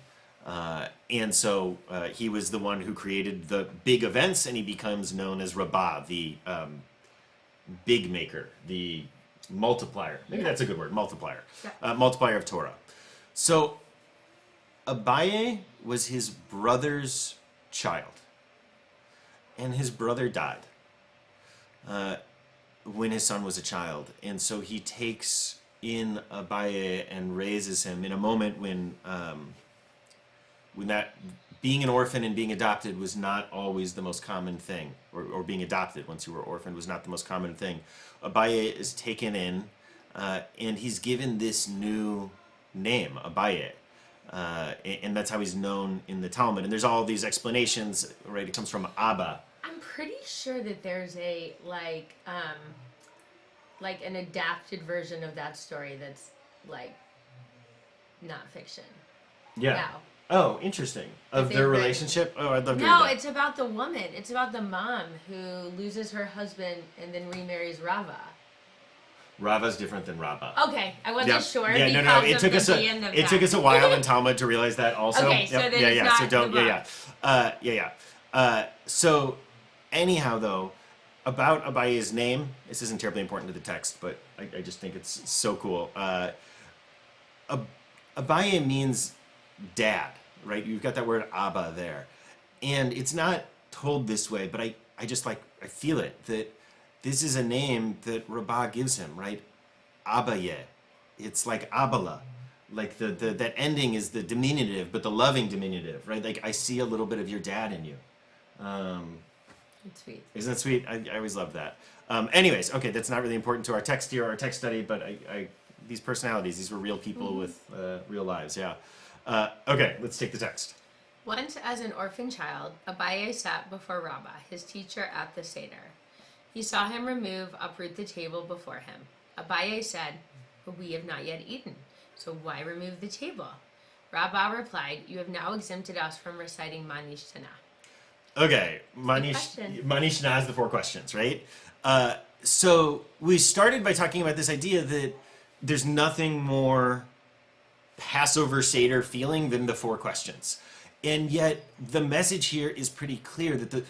[SPEAKER 2] And so he was the one who created the big events, and he becomes known as Rabbah, the big maker, the multiplier. Maybe that's a good word, multiplier.
[SPEAKER 1] Yeah.
[SPEAKER 2] Multiplier of Torah. So Abaye was his brother's child, and his brother died when his son was a child, and so he takes in Abaye and raises him in a moment when that being an orphan and being adopted was not always the most common thing, or being adopted once you were orphaned was not the most common thing. Abaye is taken in, and he's given this new name, Abaye. And that's how he's known in the Talmud. And there's all these explanations, right? It comes from Abba.
[SPEAKER 1] I'm pretty sure that there's a like an adapted version of that story that's like not fiction.
[SPEAKER 2] Yeah.
[SPEAKER 1] Now.
[SPEAKER 2] Oh, interesting. Of their relationship? Oh, I'd love to hear
[SPEAKER 1] No,
[SPEAKER 2] that.
[SPEAKER 1] it's about the woman. It's about the mom who loses her husband and then remarries Rava.
[SPEAKER 2] Rava's different than Rabbah.
[SPEAKER 1] Okay, I wasn't sure.
[SPEAKER 2] Yeah,
[SPEAKER 1] because
[SPEAKER 2] no. It
[SPEAKER 1] of
[SPEAKER 2] took
[SPEAKER 1] the
[SPEAKER 2] us
[SPEAKER 1] being of
[SPEAKER 2] it took us a while in Talmud to realize that also.
[SPEAKER 1] Okay, so
[SPEAKER 2] Yep.
[SPEAKER 1] then it's not
[SPEAKER 2] So don't.
[SPEAKER 1] the
[SPEAKER 2] Yeah. So anyhow, though, about Abaye's name, this isn't terribly important to the text, but I just think it's so cool. Abaye means dad, right? You've got that word Abba there, and it's not told this way, but I just I feel it that. This is a name that Rabbah gives him, right? Abaye. It's like Abala. Like that ending is the diminutive, but the loving diminutive, right? Like, I see a little bit of your dad in you.
[SPEAKER 1] It's sweet.
[SPEAKER 2] Isn't that sweet? I always love that. Anyways, okay, that's not really important to our text here, our text study, but these personalities, these were real people with real lives, yeah. Okay, let's take the text.
[SPEAKER 1] Once, as an orphan child, Abaye sat before Rabbah, his teacher at the Seder. He saw him uproot the table before him. Abaye said, "But we have not yet eaten, so why remove the table?" Rabbah replied, "You have now exempted us from reciting Manish Tanah."
[SPEAKER 2] Okay, Manish Tanah is the 4 questions, right? So we started by talking about this idea that there's nothing more Passover Seder feeling than the 4 questions. And yet the message here is pretty clear that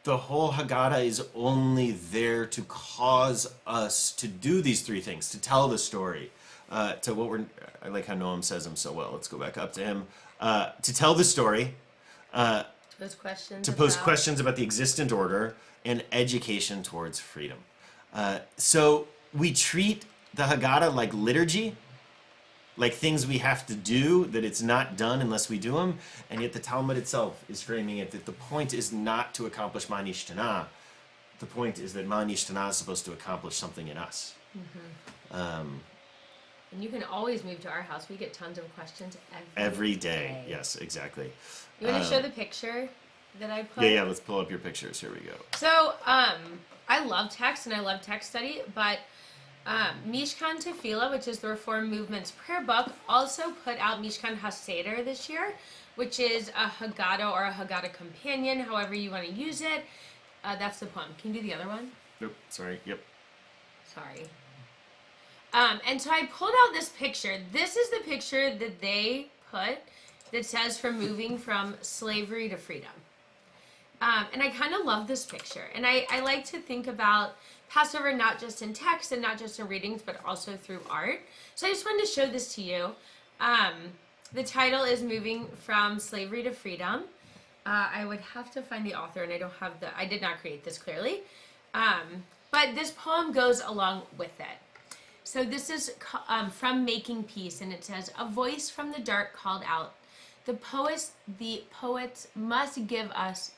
[SPEAKER 2] the whole Haggadah is only there to cause us to do these 3 things, to tell the story, I like how Noam says them so well. Let's go back up to him. To tell the story,
[SPEAKER 1] to
[SPEAKER 2] pose questions about the existent order, and education towards freedom. So we treat the Haggadah like liturgy, like things we have to do, that it's not done unless we do them, and yet the Talmud itself is framing it that the point is not to accomplish Manish Tanah. The point is that Manish Tanah is supposed to accomplish something in us.
[SPEAKER 1] Mm-hmm. And you can always move to our house. We get tons of questions
[SPEAKER 2] every day. Yes, exactly.
[SPEAKER 1] You want to show the picture? that I put.
[SPEAKER 2] Yeah, let's pull up your pictures. Here we go.
[SPEAKER 1] So, I love text and I love text study, but Mishkan Tefillah, which is the Reform Movement's prayer book, also put out Mishkan HaSeder this year, which is a Haggadah or a Haggadah companion, however you want to use it. That's the poem. Can you do the other one?
[SPEAKER 2] Nope, sorry, yep.
[SPEAKER 1] Sorry. And so I pulled out this picture. This is the picture that they put that says from moving from slavery to freedom. And I kind of love this picture. And I like to think about Passover not just in text and not just in readings, but also through art. So I just wanted to show this to you. The title is Moving from Slavery to Freedom. I would have to find the author, and I did not create this clearly. But this poem goes along with it. So this is from Making Peace, and it says, a voice from the dark called out, the poets must give us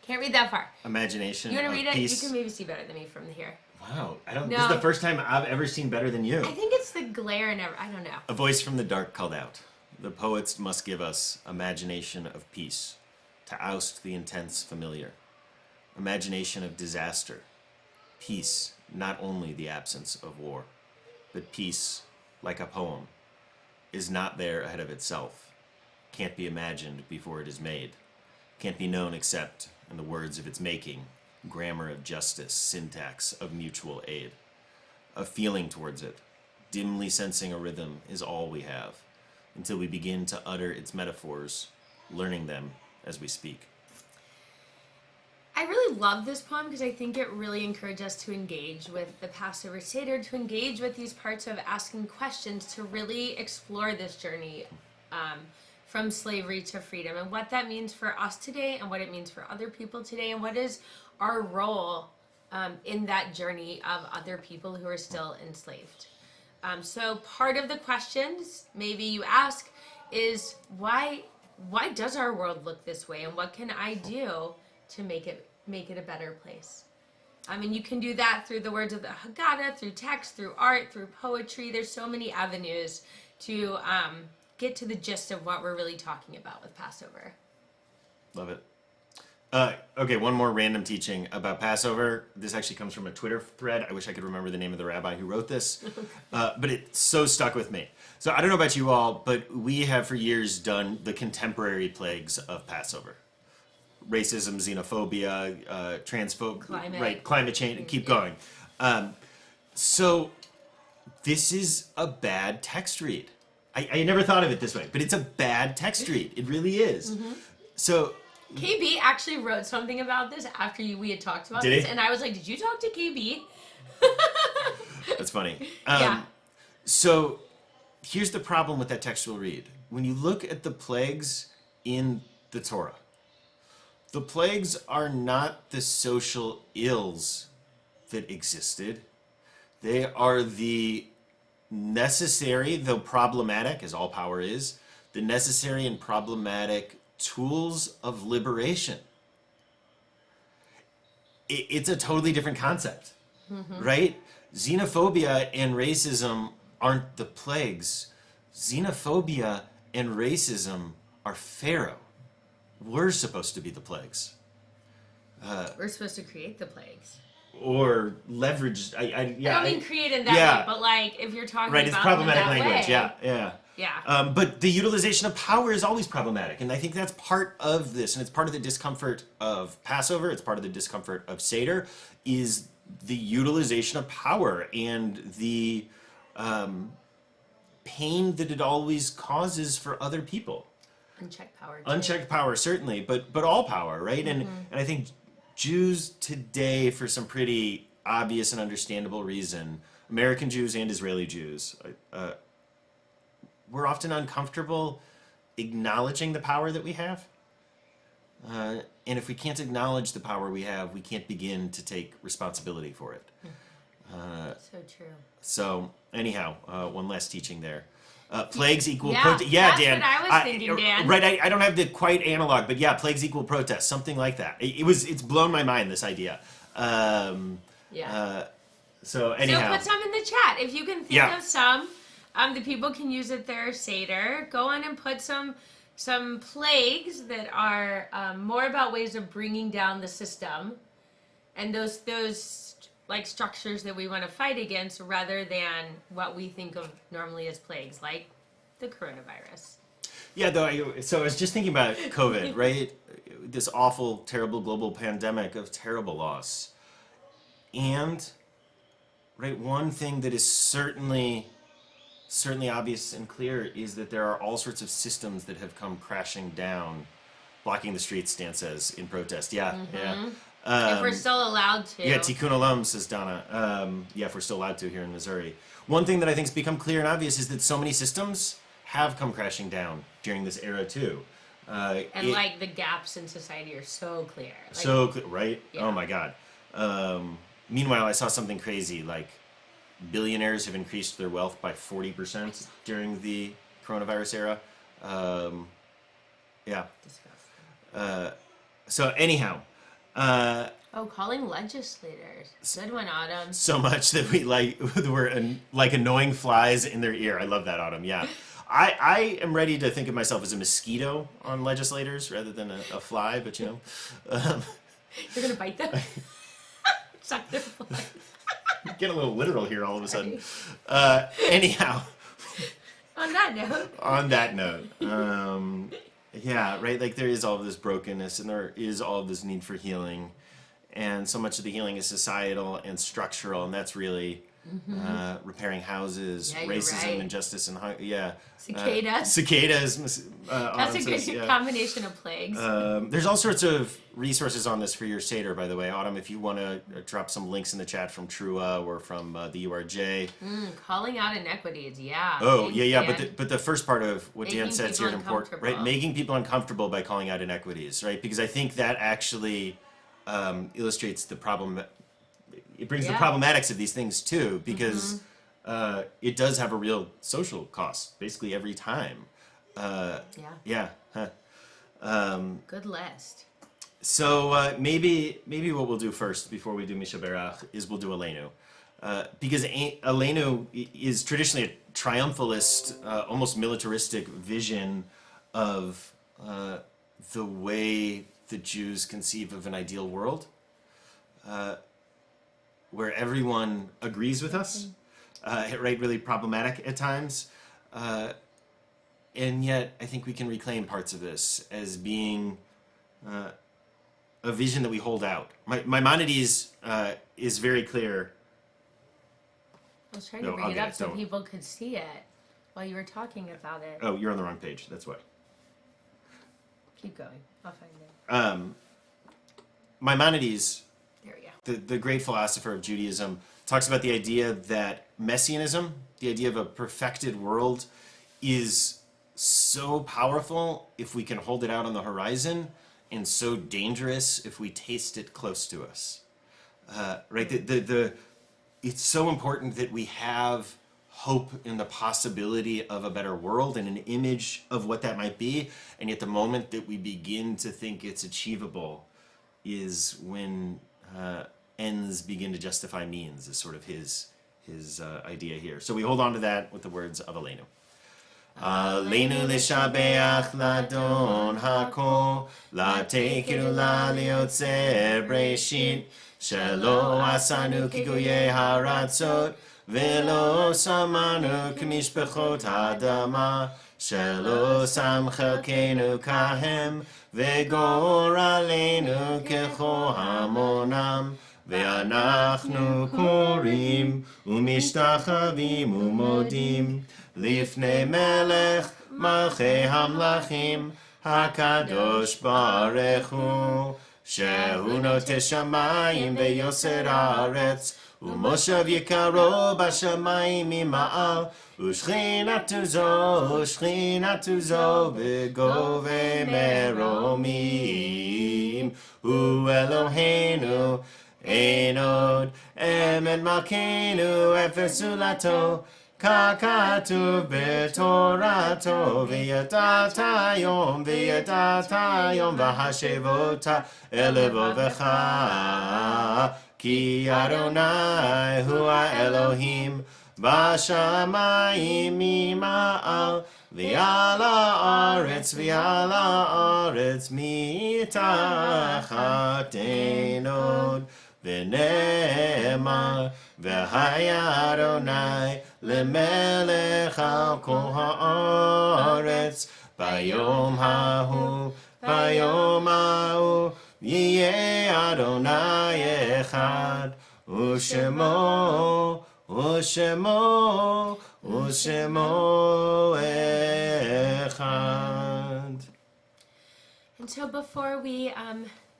[SPEAKER 1] can't read that far.
[SPEAKER 2] Imagination.
[SPEAKER 1] You want to read it?
[SPEAKER 2] Peace.
[SPEAKER 1] You can maybe see better than me from here.
[SPEAKER 2] Wow,
[SPEAKER 1] No.
[SPEAKER 2] This is the first time I've ever seen better than you.
[SPEAKER 1] I think it's the glare and I don't know.
[SPEAKER 2] A voice from the dark called out. The poets must give us imagination of peace, to oust the intense familiar. Imagination of disaster. Peace, not only the absence of war, but peace, like a poem, is not there ahead of itself, can't be imagined before it is made, can't be known except in the words of its making, grammar of justice, syntax of mutual aid. A feeling towards it, dimly sensing a rhythm, is all we have, until we begin to utter its metaphors, learning them as we speak.
[SPEAKER 1] I really love this poem because I think it really encourages us to engage with the Passover Seder, to engage with these parts of asking questions, to really explore this journey from slavery to freedom and what that means for us today and what it means for other people today and what is our role in that journey of other people who are still enslaved. So part of the questions maybe you ask is why does our world look this way, and what can I do to make it a better place? I mean, you can do that through the words of the Haggadah, through text, through art, through poetry. There's so many avenues to get to the gist of what we're really talking about with Passover.
[SPEAKER 2] Love it. Okay, one more random teaching about Passover. This actually comes from a Twitter thread. I wish I could remember the name of the rabbi who wrote this, but it so stuck with me. So I don't know about you all, but we have for years done the contemporary plagues of Passover. Racism, xenophobia, transphobia, climate change, keep going. So this is a bad text read. I never thought of it this way, but it's a bad text read. It really is. Mm-hmm. So
[SPEAKER 1] KB actually wrote something about this after we had talked about this, and I was like, did you talk to KB?
[SPEAKER 2] That's funny.
[SPEAKER 1] Yeah.
[SPEAKER 2] So here's the problem with that textual read. When you look at the plagues in the Torah, the plagues are not the social ills that existed. They are the necessary, though problematic, as all power is, the necessary and problematic tools of liberation. It's a totally different concept, right? Xenophobia and racism aren't the plagues. Xenophobia and racism are Pharaoh. We're supposed to be the plagues.
[SPEAKER 1] We're supposed to create the plagues.
[SPEAKER 2] Or leverage.
[SPEAKER 1] I don't mean create in that way, but like if you're talking about
[SPEAKER 2] it's problematic
[SPEAKER 1] in that
[SPEAKER 2] language.
[SPEAKER 1] Way,
[SPEAKER 2] Yeah. But the utilization of power is always problematic, and I think that's part of this, and it's part of the discomfort of Passover. It's part of the discomfort of Seder, is the utilization of power and the pain that it always causes for other people.
[SPEAKER 1] Unchecked power.
[SPEAKER 2] Unchecked power, certainly, but all power, right? And I think Jews today, for some pretty obvious and understandable reason, American Jews and Israeli Jews, we're often uncomfortable acknowledging the power that we have. And if we can't acknowledge the power we have, we can't begin to take responsibility for it.
[SPEAKER 1] So true.
[SPEAKER 2] So anyhow, one last teaching there. Plagues equal
[SPEAKER 1] protest.
[SPEAKER 2] Yeah,
[SPEAKER 1] that's
[SPEAKER 2] Dan.
[SPEAKER 1] What I was thinking, Dan.
[SPEAKER 2] Right, I don't have the quite analog, but yeah, plagues equal protest, something like that. It's blown my mind, this idea. So anyhow.
[SPEAKER 1] So put some in the chat. If you can think of some, the people can use it their Seder. Go on and put some some plagues that are more about ways of bringing down the system and those like structures that we want to fight against rather than what we think of normally as plagues, like the coronavirus.
[SPEAKER 2] Yeah, so I was just thinking about COVID, right? This awful, terrible global pandemic of terrible loss. And, right, one thing that is certainly obvious and clear is that there are all sorts of systems that have come crashing down, blocking the streets, Dan says, in protest. Yeah, yeah.
[SPEAKER 1] If we're still allowed to.
[SPEAKER 2] Yeah, Tikkun Olam, says Donna. Yeah, if we're still allowed to here in Missouri. One thing that I think has become clear and obvious is that so many systems have come crashing down during this era, too.
[SPEAKER 1] Like, the gaps in society are so clear. Like,
[SPEAKER 2] so clear, right?
[SPEAKER 1] Yeah.
[SPEAKER 2] Oh, my God. Meanwhile, I saw something crazy, like billionaires have increased their wealth by 40% during the coronavirus era. Yeah.
[SPEAKER 1] Disgusting.
[SPEAKER 2] So anyhow,
[SPEAKER 1] calling legislators. Good one, Autumn.
[SPEAKER 2] so much that we're like annoying flies in their ear. I love that, Autumn. Yeah. I am ready to think of myself as a mosquito on legislators rather than a fly, but you know.
[SPEAKER 1] You're going to bite them? Suck their fly.
[SPEAKER 2] Get a little literal here all of a sudden. Anyhow.
[SPEAKER 1] On that note.
[SPEAKER 2] Yeah, right? Like there is all of this brokenness and there is all of this need for healing. And so much of the healing is societal and structural, and that's really repairing houses, racism,
[SPEAKER 1] right.
[SPEAKER 2] injustice, and
[SPEAKER 1] cicadas. That's a good combination of plagues.
[SPEAKER 2] There's all sorts of resources on this for your Seder, by the way. Autumn, if you want to drop some links in the chat from Trua or from the URJ.
[SPEAKER 1] Calling out inequities, yeah.
[SPEAKER 2] Oh, yeah. But the first part of what Dan said is here important, right?
[SPEAKER 1] Uncomfortable.
[SPEAKER 2] Making people uncomfortable by calling out inequities, right? Because I think that actually illustrates the problem. It brings the problematics of these things too, because it does have a real social cost, basically every time. Yeah.
[SPEAKER 1] Good list.
[SPEAKER 2] So maybe what we'll do first before we do Misha Berach is we'll do Aleinu. Because Aleinu is traditionally a triumphalist, almost militaristic vision of the way the Jews conceive of an ideal world, where everyone agrees with us, right? Really problematic at times. And yet, I think we can reclaim parts of this as being a vision that we hold out. Maimonides is very clear.
[SPEAKER 1] I was trying to bring it up so people could see it while you were talking about it.
[SPEAKER 2] Oh, you're on the wrong page. That's why.
[SPEAKER 1] Keep going. I'll find it.
[SPEAKER 2] Maimonides,
[SPEAKER 1] There we go.
[SPEAKER 2] the great philosopher of Judaism, talks about the idea that messianism, the idea of a perfected world, is so powerful if we can hold it out on the horizon, and so dangerous if we taste it close to us. Right? It's so important that we have hope in the possibility of a better world and an image of what that might be, and yet the moment that we begin to think it's achievable is when ends begin to justify means, is sort of his idea here. So we hold on to that with the words of Aleinu. Aleinu l'shabeach ladon hakol, latekiru la liotzer breshit, shelo asanu kiguye haratzot, velo samanu k'mishpechot hadama, shelo sam chelkenu kahem, vegor aleinu kecho hamonam, ve'anachnu korim umishtachavim umodim lifnei melech malchei hamlachim hakadosh baruch hu shehu noteh shamayim ve'yoser haaretz umoshav yikaro b'shamayim mima'al ushchinatu zo v'govei meromim hu Eloheinu Einod emet malkeinu efer sulato kakatu betorato v'yadata yom v'hashevota elevovecha ki Adonai hu Elohim b'shamayim mima'al V'al ha'aretz mitachat einod v'ne'emar v'haya Adonai lemelech al kol ha'aretz bayom hahu yeh Adonai echad u'shemo echad.
[SPEAKER 1] And so before we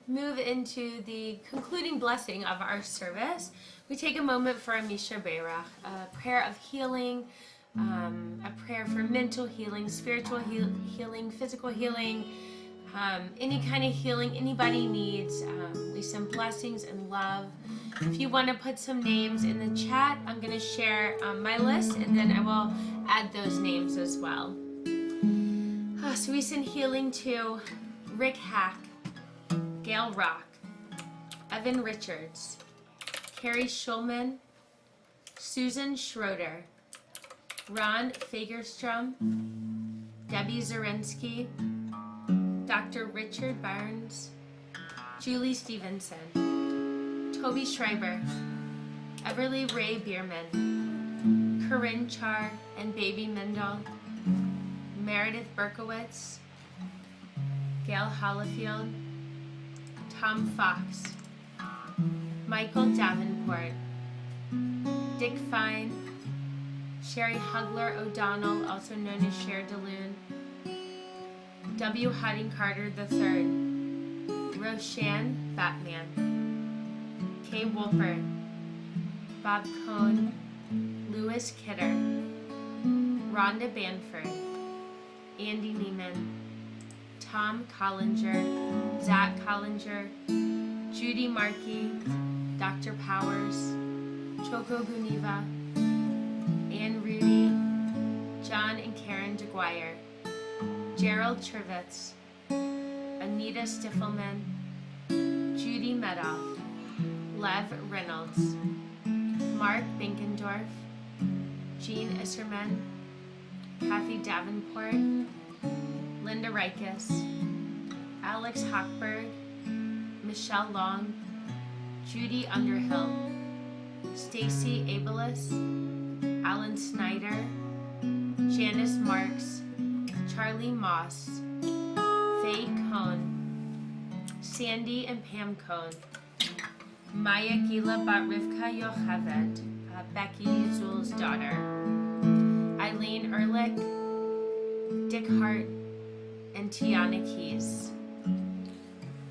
[SPEAKER 1] move into the concluding blessing of our service, we take a moment for a Misha Berach, a prayer of healing, a prayer for mental healing, spiritual healing, physical healing, any kind of healing anybody needs. We send blessings and love. If you want to put some names in the chat, I'm going to share my list, and then I will add those names as well. So we send healing to Rick Hack, Gail Rock, Evan Richards, Carrie Schulman, Susan Schroeder, Ron Fagerstrom, Debbie Zarensky, Dr. Richard Barnes, Julie Stevenson, Toby Schreiber, Everly Ray Bierman, Corinne Char and Baby Mendel, Meredith Berkowitz, Gail Hollifield, Tom Fox, Michael Davenport, Dick Fine, Sherry Hugler O'Donnell, also known as Cher DeLune, W. Harding Carter III, Roshan Batman, Kay Wolper, Bob Cohn, Louis Kidder, Rhonda Banford, Andy Neiman, Tom Collinger, Zach Collinger, Judy Markey, Dr. Powers, Choco Guniva, Ann Rudy, John and Karen DeGuire, Gerald Trivitz, Anita Stiffelman, Judy Medoff, Lev Reynolds, Mark Binkendorf, Jean Isserman, Kathy Davenport, Linda Reikus, Alex Hochberg, Michelle Long, Judy Underhill, Stacy Abelis, Alan Snyder, Janice Marks, Charlie Moss, Faye Cohn, Sandy and Pam Cohn, Maya Gila Bat Rivka Yocheved, Becky Zul's daughter, Eileen Ehrlich, Dick Hart, and Tiana Keys.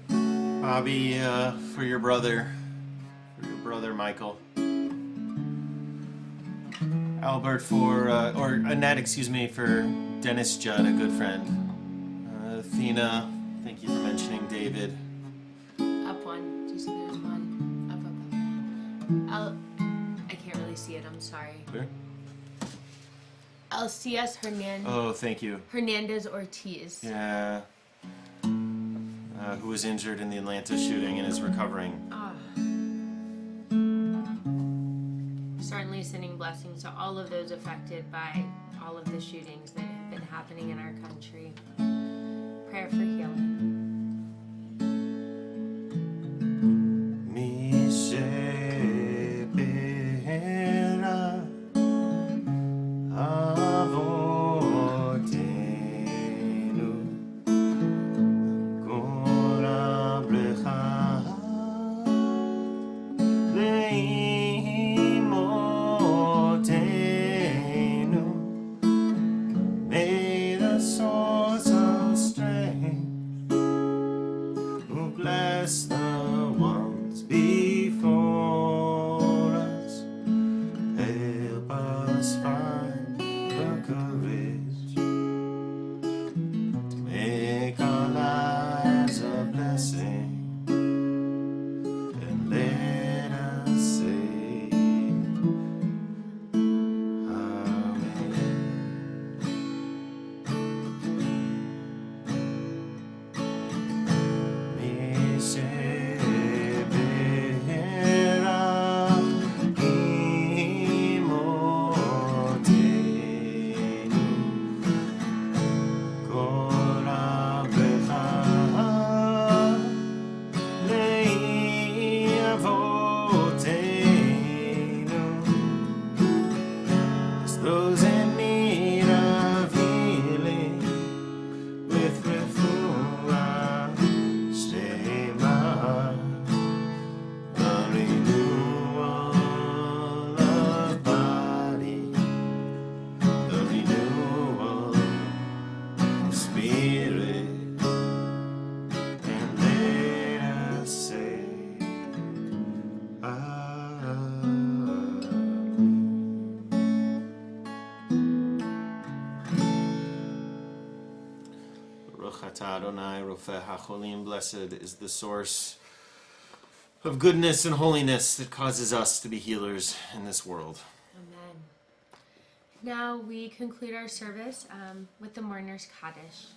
[SPEAKER 2] Bobby, for your brother Michael. Albert for Annette, excuse me, for Dennis Judd, a good friend. Athena, thank you for mentioning David.
[SPEAKER 1] Up one. Do you see there's one? Up. I can't really see it. I'm sorry.
[SPEAKER 2] Where?
[SPEAKER 1] Alcias Hernandez.
[SPEAKER 2] Oh, thank you.
[SPEAKER 1] Hernandez Ortiz.
[SPEAKER 2] Yeah. Who was injured in the Atlanta shooting and is recovering.
[SPEAKER 1] Certainly sending blessings to all of those affected by all of the shootings that have been happening in our country. Prayer for healing.
[SPEAKER 2] Say Adonai Rofeh HaCholim. Blessed is the source of goodness and holiness that causes us to be healers in this world.
[SPEAKER 1] Amen. Now we conclude our service with the mourner's Kaddish.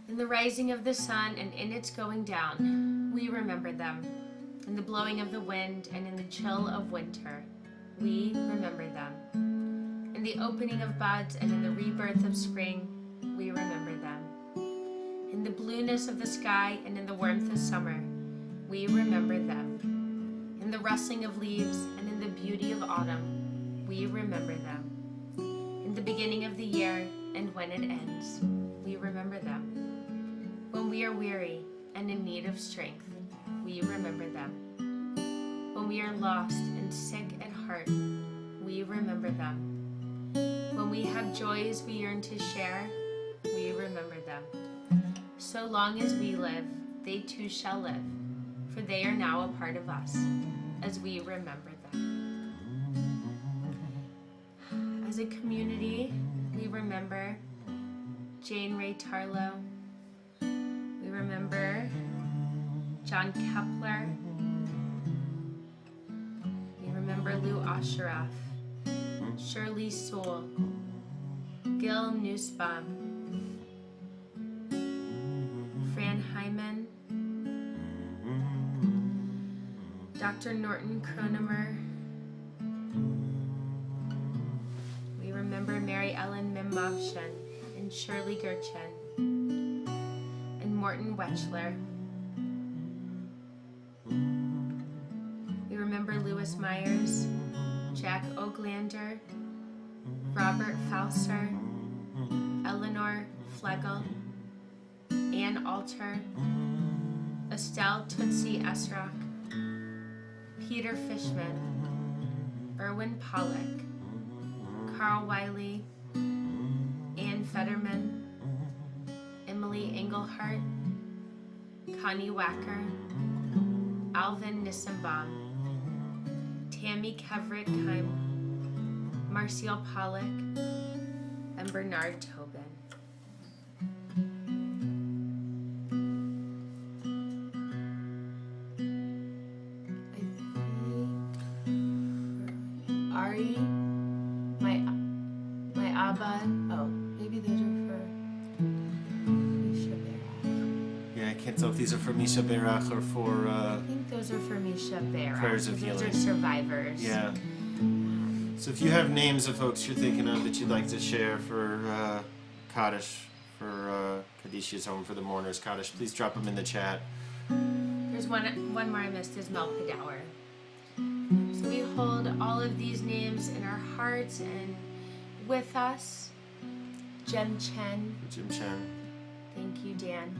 [SPEAKER 1] In the rising of the sun and in its going down, we remember them. In the blowing of the wind and in the chill of winter, we remember them. In the opening of buds and in the rebirth of spring, we remember them. In the blueness of the sky and in the warmth of summer, we remember them. In the rustling of leaves and in the beauty of autumn, we remember them. In the beginning of the year and when it ends, we remember them. When we are weary and in need of strength, we remember them. When we are lost and sick at heart, we remember them. When we have joys we yearn to share, we remember them. So long as we live, they too shall live, for they are now a part of us, as we remember them. As a community, we remember Jane Ray Tarlow. We remember John Kepler. We remember Lou Osheroff, Shirley Sewell, Gil Nussbaum, Fran Hyman, Dr. Norton Kronemer. We remember Mary Ellen Mimmovshin and Shirley Gerchen and Morton Wechsler. We remember Louis Myers, Jack Oglander, Robert Fauser, Eleanor Flegel, Ann Alter, Estelle Tootsie Esrock, Peter Fishman, Erwin Pollack, Carl Wiley, Ann Fetterman, Emily Engelhart, Connie Wacker, Alvin Nissenbaum, Tammy Kevrick-Heim, Marcial Pollack, and Bernard Tobin. I think Ari, my Abba. Oh, maybe those are for Misha Berach.
[SPEAKER 2] Yeah, I can't tell if these are for Misha Berach or for
[SPEAKER 1] I think those are for Misha Berach.
[SPEAKER 2] Prayers of
[SPEAKER 1] Those are
[SPEAKER 2] healing.
[SPEAKER 1] survivors.
[SPEAKER 2] Yeah. So if you have names of folks you're thinking of that you'd like to share for Kaddish, for Kadish's Home for the Mourners Kaddish, please drop them in the chat.
[SPEAKER 1] There's one more I missed is Mel Padower. So we hold all of these names in our hearts and with us. Jem Chen.
[SPEAKER 2] Jim Chen.
[SPEAKER 1] Thank you, Dan.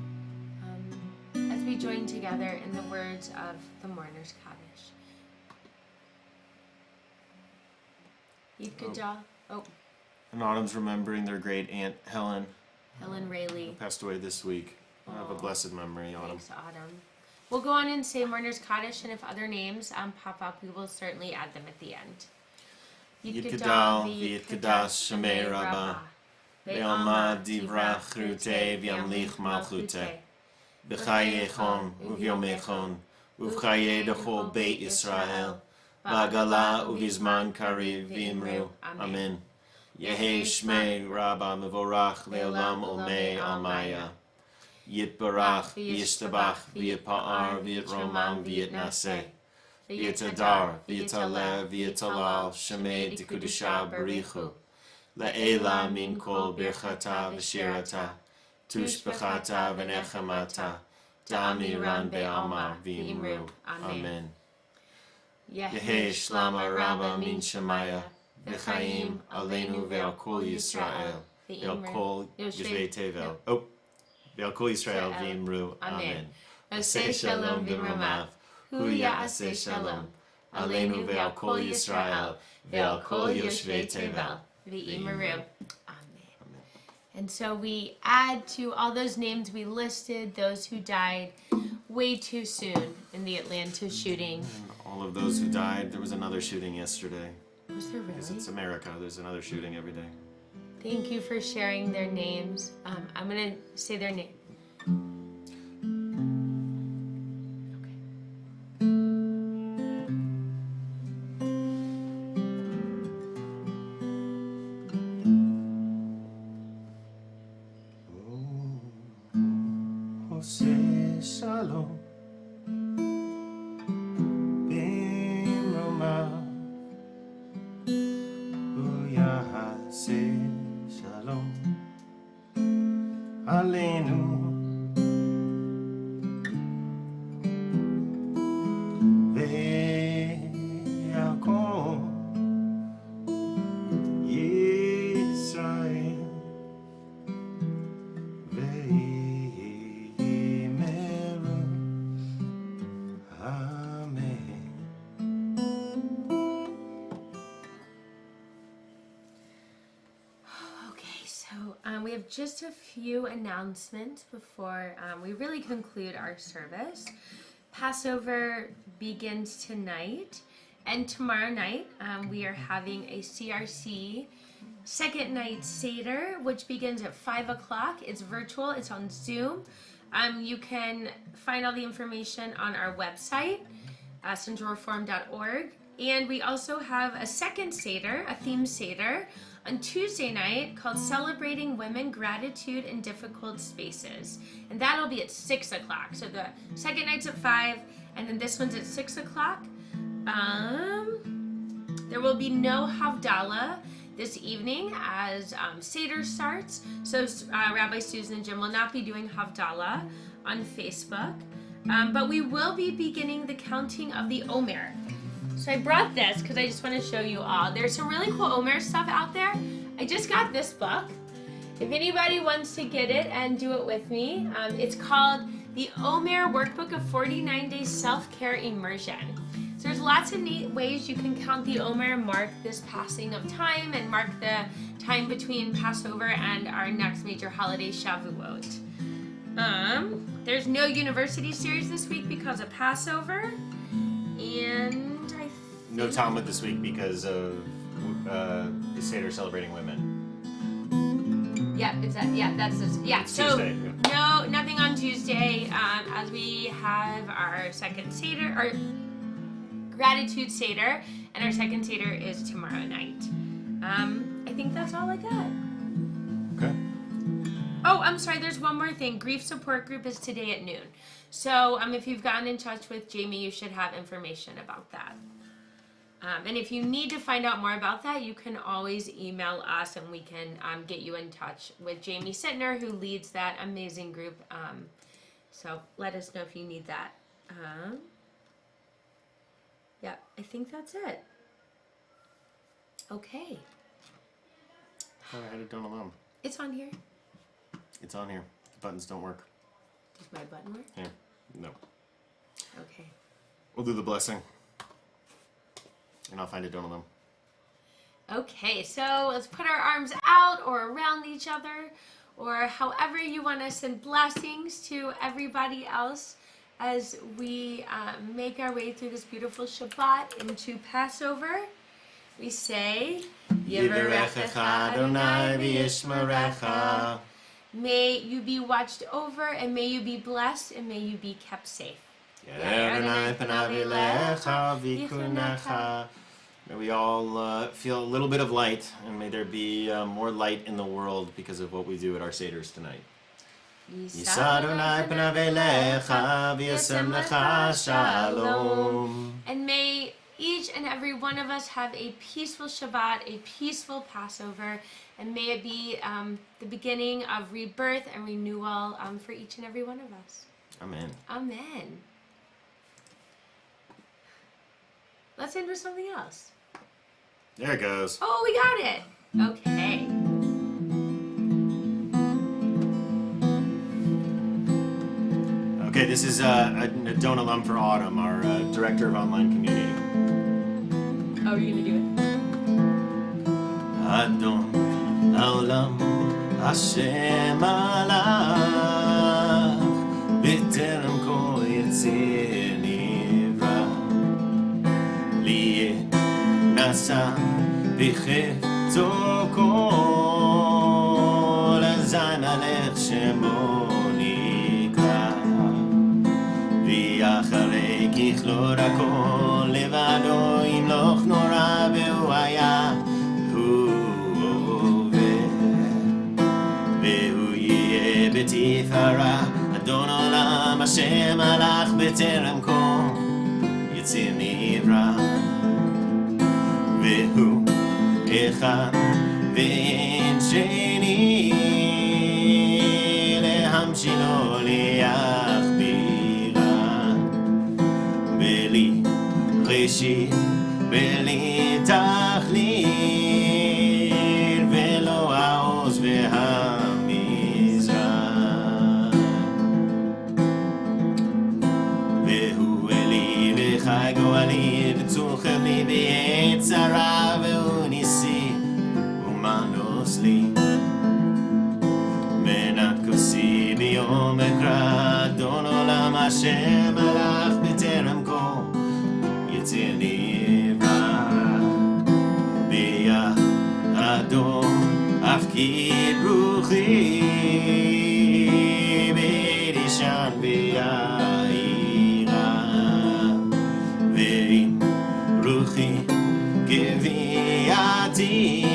[SPEAKER 1] As we join together in the words of the Mourner's Kaddish. Yid Gadol. Oh,
[SPEAKER 2] And Autumn's remembering their great aunt Helen,
[SPEAKER 1] Helen Rayleigh.
[SPEAKER 2] who passed away this week. Have a blessed memory, Autumn.
[SPEAKER 1] Thanks, Autumn. We'll go on and say Mourner's Kaddish, and if other names pop up, we will certainly add them at the end.
[SPEAKER 2] Yid Gadol, V'yid Kadash, Shemei Rabbah, Ve'alma Divra Chrute, V'yamlich Malchute, B'chaye Echon, Uvyom Echon, Uvchaye Dechol Beit Yisrael, V'agala Uvizman Kariv V'imru. Amen. Yehi Shmei Rabbah Mevorach Le'olam Olmei Almaya. Yitbarach, V'yishtabach, V'yitpa'ar, V'yitromam, V'yitnaseh. V'yitadar, V'yitaleh, V'yitalal, Shemei D'Kudusha Barichu. Le'ela min kol birchata v'shirata, tushbechata v'nechamata, damiran be'alma v'imru. Amen. Yehi shlama rabba min shemaya, v'chaim aleinu ve'al kol Yisrael, ve'al kol Yishvei Tevel. Oh, ve'al kol Yisrael v'imru. Amen. Aseh shalom v'ramav, hu ya'aseh shalom, aleinu ve'al kol Yisrael, ve'al kol Yishvei Tevel.
[SPEAKER 1] V'imru. Amen. And so we add to all those names we listed, those who died way too soon in the Atlanta shooting.
[SPEAKER 2] And all of those who died, there was another shooting yesterday.
[SPEAKER 1] Was there
[SPEAKER 2] Because
[SPEAKER 1] really?
[SPEAKER 2] it's America, there's another shooting every day.
[SPEAKER 1] Thank you for sharing their names. I'm going to say their name.
[SPEAKER 2] Say shalom b'mroma uyahaseh shalom aleinu ve'yakom Yisrael
[SPEAKER 1] We have just a few announcements before we really conclude our service. Passover begins tonight, and tomorrow night we are having a CRC second night Seder, which begins at 5 o'clock. It's virtual, it's on Zoom. You can find all the information on our website, centralreform.org. And we also have a second Seder, a theme Seder, on Tuesday night called Celebrating Women, Gratitude in Difficult Spaces. And that'll be at 6 o'clock. So the second night's at 5, and then this one's at 6 o'clock. There will be no Havdalah this evening as Seder starts. So Rabbi Susan and Jim will not be doing Havdalah on Facebook. But we will be beginning the counting of the Omer. So I brought this because I just want to show you all. There's some really cool Omer stuff out there. I just got this book. If anybody wants to get it and do it with me, it's called The Omer Workbook of 49 Days Self-Care Immersion. So there's lots of neat ways you can count the Omer, mark this passing of time, and mark the time between Passover and our next major holiday, Shavuot. There's no university series this week because of Passover, and
[SPEAKER 2] no Talmud this week because of the Seder celebrating women.
[SPEAKER 1] Yeah, it's that. Yeah, that's this. Yeah,
[SPEAKER 2] it's
[SPEAKER 1] so
[SPEAKER 2] Tuesday, yeah.
[SPEAKER 1] No, nothing on Tuesday. As we have our second Seder, our Gratitude Seder, and our second Seder is tomorrow night. I think that's all I got.
[SPEAKER 2] Okay.
[SPEAKER 1] Oh, I'm sorry. There's one more thing. Grief support group is today at noon. So if you've gotten in touch with Jamie, you should have information about that. And if you need to find out more about that, you can always email us and we can get you in touch with Jamie Sittner, who leads that amazing group. So let us know if you need that. Yeah, I think that's it. Okay.
[SPEAKER 2] Oh, I had it done alone.
[SPEAKER 1] It's on here.
[SPEAKER 2] It's on here. The buttons don't work.
[SPEAKER 1] Does my button work?
[SPEAKER 2] Here. No.
[SPEAKER 1] Okay.
[SPEAKER 2] We'll do the blessing. And I'll find it done alone.
[SPEAKER 1] Okay, so let's put our arms out or around each other, or however you want to send blessings to everybody else as we make our way through this beautiful Shabbat into Passover. We say,
[SPEAKER 2] Yivarechecha Adonai v'yishmerecha.
[SPEAKER 1] May you be watched over, and may you be blessed, and may you be kept safe.
[SPEAKER 2] Adonai panav elecha v'kunecha. May we all feel a little bit of light, and may there be more light in the world because of what we do at our Seders tonight. Yisa Adonai panav elecha v'yasem lecha shalom.
[SPEAKER 1] And may each and every one of us have a peaceful Shabbat, a peaceful Passover, and may it be the beginning of rebirth and renewal for each and every one of us.
[SPEAKER 2] Amen.
[SPEAKER 1] Amen. Let's end with something else.
[SPEAKER 2] There it goes.
[SPEAKER 1] Oh, we got it. Okay.
[SPEAKER 2] Okay, this is a Don alum for Autumn, our director of online community.
[SPEAKER 1] Oh, you're gonna do it?
[SPEAKER 2] Adon Olam Hashem alach B'terem kol yitzir nivra Liye nasa b'chefto kol Azan alech shemo nivra לכלול הכל לבדו ימלוך נורא והוא היה הוא עובד והוא יהיה בתפארה אדון עולם השם הלך בטרם קום יציר נברא והוא אחד ואין שני להמשילו להכבירה בלי ראשית בלי תכלית ולא העוז והמזרח והוא אלי וחי גואלי וצור חבלי בעת צרה והוא ניסי ומנוס לי מנת כוסי ביום אקרא אדון עולם השם הלך בטרם קום יציר נברא בידו אפקיד רוחי בדישן ביעירה ואם רוחי גוויעתי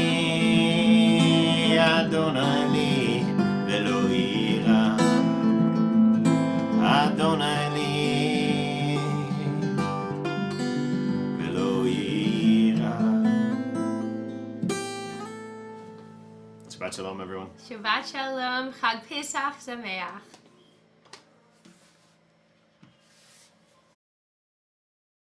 [SPEAKER 2] אדוני לי ולא יירא אדוני לי ולא יירא. Shabbat shalom everyone.
[SPEAKER 1] Shabbat shalom, Chag Pesach Sameach.